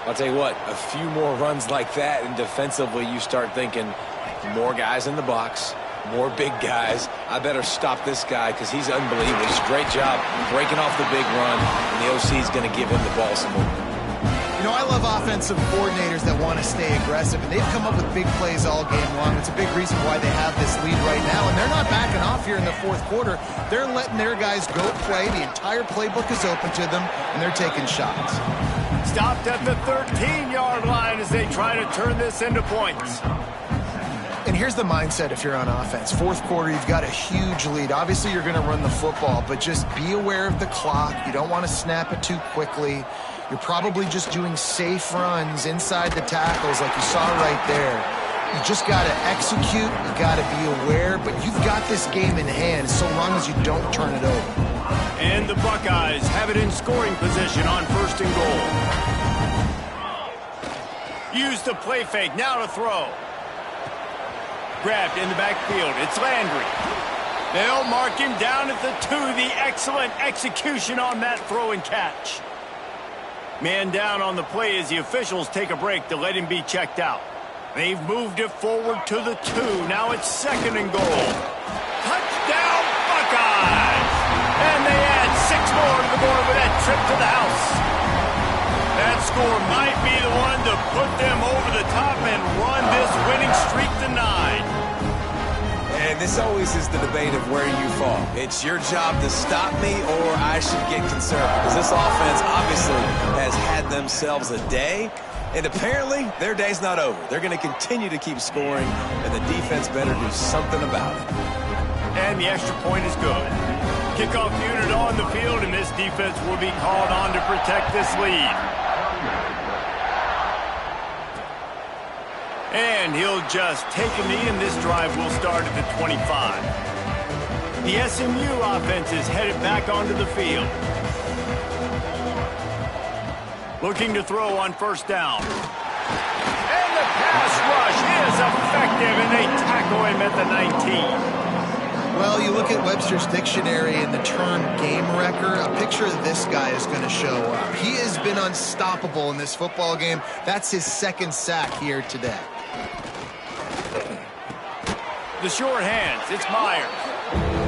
I'll tell you what, a few more runs like that, and defensively you start thinking more guys in the box, more big guys. I better stop this guy because he's unbelievable. He's a great job breaking off the big run, and the OC is going to give him the ball some more. You know, I love offensive coordinators that want to stay aggressive, and they've come up with big plays all game long. It's a big reason why they have this lead right now, and they're not backing off here in the fourth quarter. They're letting their guys go play. The entire playbook is open to them, and they're taking shots. Stopped at the 13-yard line as they try to turn this into points. And here's the mindset if you're on offense. Fourth quarter, you've got a huge lead. Obviously, you're going to run the football, but just be aware of the clock. You don't want to snap it too quickly. You're probably just doing safe runs inside the tackles like you saw right there. You just got to execute. You got to be aware, but you've got this game in hand so long as you don't turn it over. And the Buckeyes have it in scoring position on first and goal. Use the play fake. Now to throw. Grabbed in the backfield. It's Landry. They'll mark him down at the 2. The excellent execution on that throw and catch. Man down on the play as the officials take a break to let him be checked out. They've moved it forward to the 2. Now it's second and goal. Touchdown, Buckeyes! And they add 6 more to the board with that trip to the house. That score might be the one to put them over the top and run this winning streak to 9. And this always is the debate of where you fall. It's your job to stop me, or I should get concerned. Because this offense obviously has had themselves a day, and apparently their day's not over. They're going to continue to keep scoring, and the defense better do something about it. And the extra point is good. Kickoff unit on the field, and this defense will be called on to protect this lead. And he'll just take a knee, and this drive will start at the 25. The SMU offense is headed back onto the field. Looking to throw on first down. And the pass rush is effective, and they tackle him at the 19. Well, you look at Webster's dictionary and the term game wrecker, a picture of this guy is going to show up. He has been unstoppable in this football game. That's his second sack here today. The short hands, it's Myers.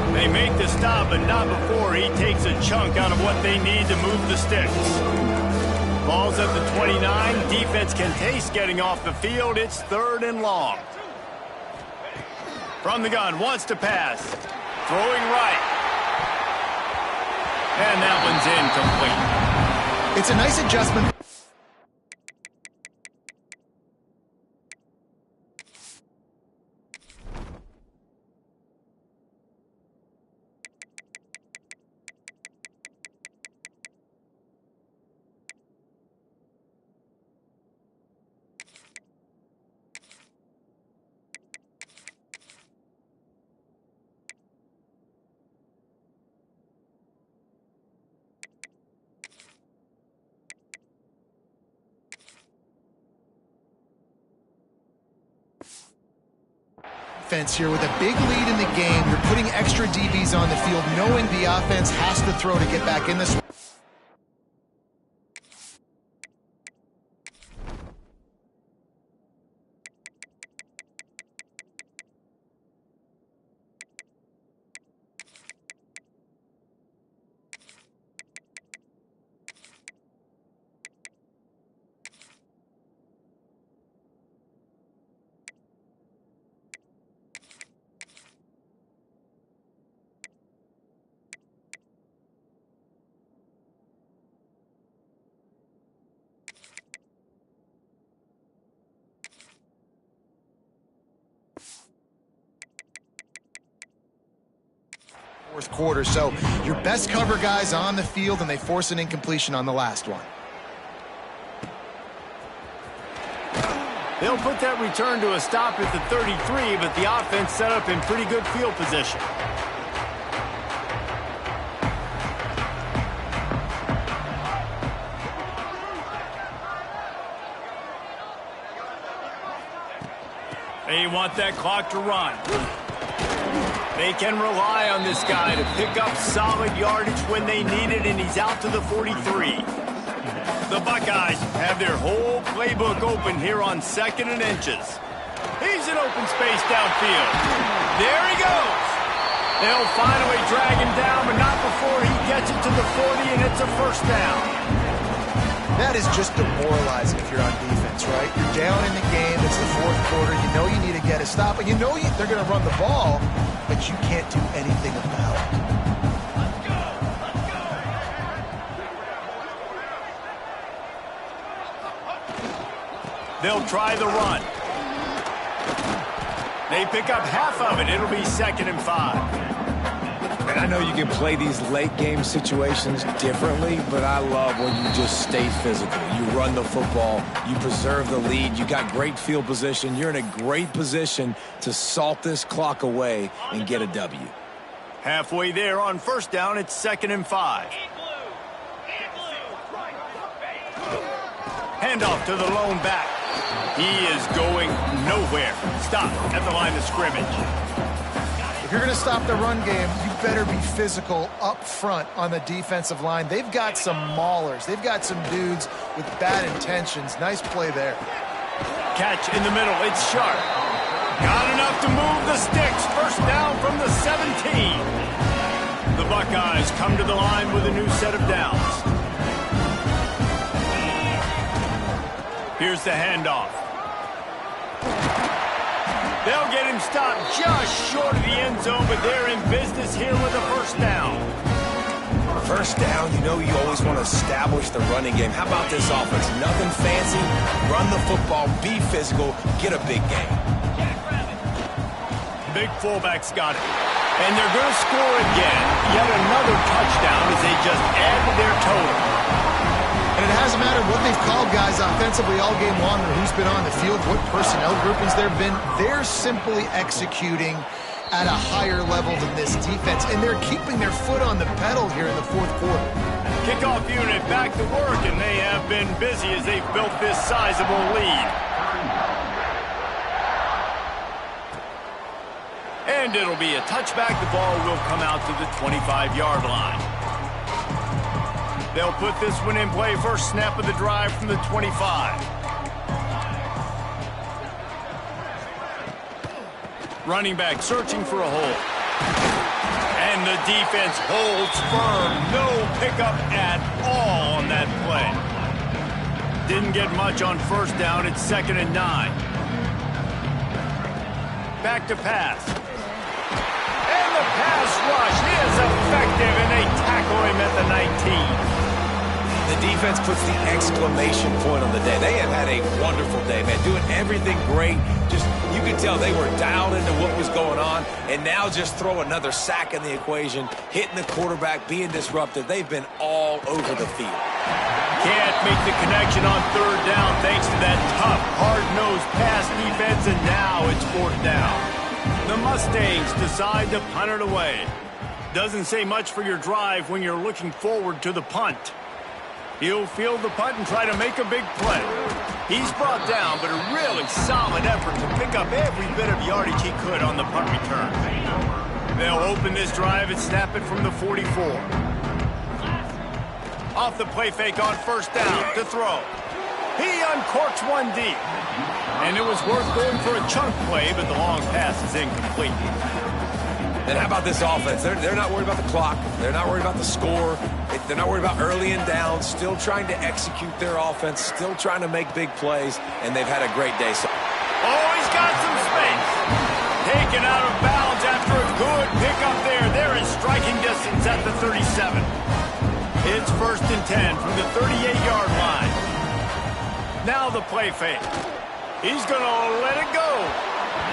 They make the stop, but not before he takes a chunk out of what they need to move the sticks. Ball's at the 29. Defense can taste getting off the field. It's 3rd and long. From the gun, wants to pass. Throwing right. And that one's incomplete. It's a nice adjustment. Offense here with a big lead in the game. You're putting extra DBs on the field, knowing the offense has to throw to get back in this one. Fourth quarter, so your best cover guys on the field, and they force an incompletion on the last one. They'll put that return to a stop at the 33, but the offense set up in pretty good field position. They want that clock to run. They can rely on this guy to pick up solid yardage when they need it, and he's out to the 43. The Buckeyes have their whole playbook open here on 2nd and inches. He's in open space downfield. There he goes. They'll finally drag him down, but not before he gets it to the 40, and it's a first down. That is just demoralizing if you're on defense, right? You're down in the game. It's the 4th quarter. You know you need to get a stop, and you know they're going to run the ball, but you can't do anything about it. They'll try the run. They pick up half of it. It'll be 2nd and 5. And I know you can play these late game situations differently, but I love when you just stay physical. You run the football, you preserve the lead, you got great field position, you're in a great position to salt this clock away and get a W. Halfway there on first down, it's 2nd and 5. Handoff to the lone back. He is going nowhere. Stop at the line of scrimmage. If you're going to stop the run game, you better be physical up front on the defensive line. They've got some maulers. They've got some dudes with bad intentions. Nice play there. Catch in the middle. It's sharp. Got enough to move the sticks. First down from the 17. The Buckeyes come to the line with a new set of downs. Here's the handoff. They'll get him stopped just short of the end zone, but they're in business here with a first down. First down, you know you always want to establish the running game. How about this offense? Nothing fancy. Run the football, be physical, get a big game. Big fullback's got it. And they're going to score again. Yet another touchdown as they just add to their total. And it hasn't mattered what they've called guys offensively all game long or who's been on the field, what personnel groupings there have been. They're simply executing at a higher level than this defense, and they're keeping their foot on the pedal here in the fourth quarter. Kickoff unit back to work, and they have been busy as they've built this sizable lead. And it'll be a touchback. The ball will come out to the 25-yard line. They'll put this one in play. First snap of the drive from the 25. Running back searching for a hole. And the defense holds firm. No pickup at all on that play. Didn't get much on first down. It's 2nd and 9. Back to pass. And the pass rush is effective, and they tackle him at the 19. The defense puts the exclamation point on the day. They have had a wonderful day, man. Doing everything great. Just, you could tell they were dialed into what was going on. And now just throw another sack in the equation, hitting the quarterback, being disruptive. They've been all over the field. Can't make the connection on 3rd down thanks to that tough, hard-nosed pass defense, and now it's 4th down. The Mustangs decide to punt it away. Doesn't say much for your drive when you're looking forward to the punt. He'll field the punt and try to make a big play. He's brought down, but a really solid effort to pick up every bit of yardage he could on the punt return. They'll open this drive and snap it from the 44. Off the play fake on 1st down to throw. He uncorks one deep. And it was worth going for a chunk play, but the long pass is incomplete. And how about this offense? They're not worried about the clock. They're not worried about the score. They're not worried about early and down. Still trying to execute their offense. Still trying to make big plays. And they've had a great day. Oh, he's got some space. Taken out of bounds after a good pickup there. They're in striking distance at the 37. It's 1st and 10 from the 38-yard line. Now the play fake. He's going to let it go.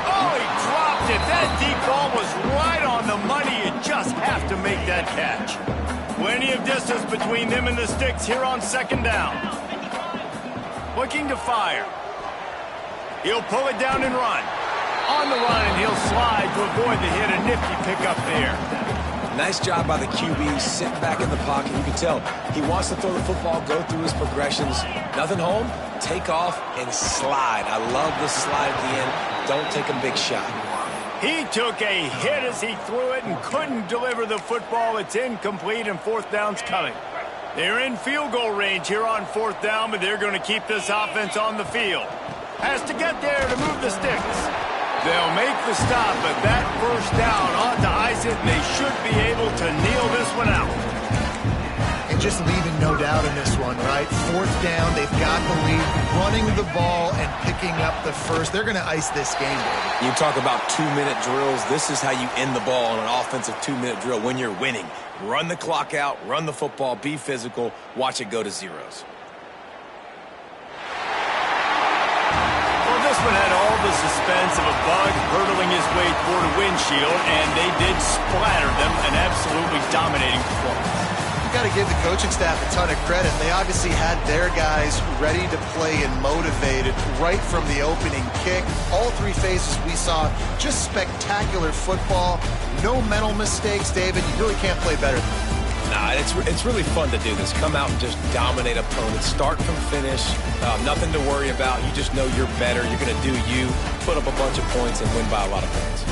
Oh, he dropped it. That deep ball was right on the money. You just have to make that catch. Plenty of distance between them and the sticks here on 2nd down. Looking to fire. He'll pull it down and run. On the run, and he'll slide to avoid the hit. A nifty pickup there. Nice job by the QB, sitting back in the pocket. You can tell he wants to throw the football, go through his progressions. Nothing home, take off, and slide. I love the slide at the end. Don't take a big shot. He took a hit as he threw it and couldn't deliver the football. It's incomplete, and 4th down's coming. They're in field goal range here on 4th down, but they're going to keep this offense on the field. Has to get there to move the sticks. They'll make the stop, but that 1st down ought to ice it, and they should be able to kneel this one out. And just leaving no doubt in this one, right? 4th down, they've got the lead, running the ball and picking up the first. They're going to ice this game, baby. You talk about 2-minute drills. This is how you end the ball on an offensive 2-minute drill when you're winning. Run the clock out, run the football, be physical, watch it go to zeros. This one had all the suspense of a bug hurtling his way toward a windshield, and they did splatter them, an absolutely dominating performance. You've got to give the coaching staff a ton of credit. They obviously had their guys ready to play and motivated right from the opening kick. All 3 phases we saw, just spectacular football. No mental mistakes, David. You really can't play better than that. Nah, it's really fun to do this. Come out and just dominate opponents. Start from finish. Nothing to worry about. You just know you're better. You're going to do you, put up a bunch of points, and win by a lot of points.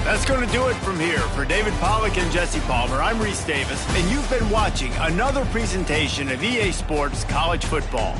That's going to do it from here. For David Pollack and Jesse Palmer, I'm Reese Davis, and you've been watching another presentation of EA Sports College Football.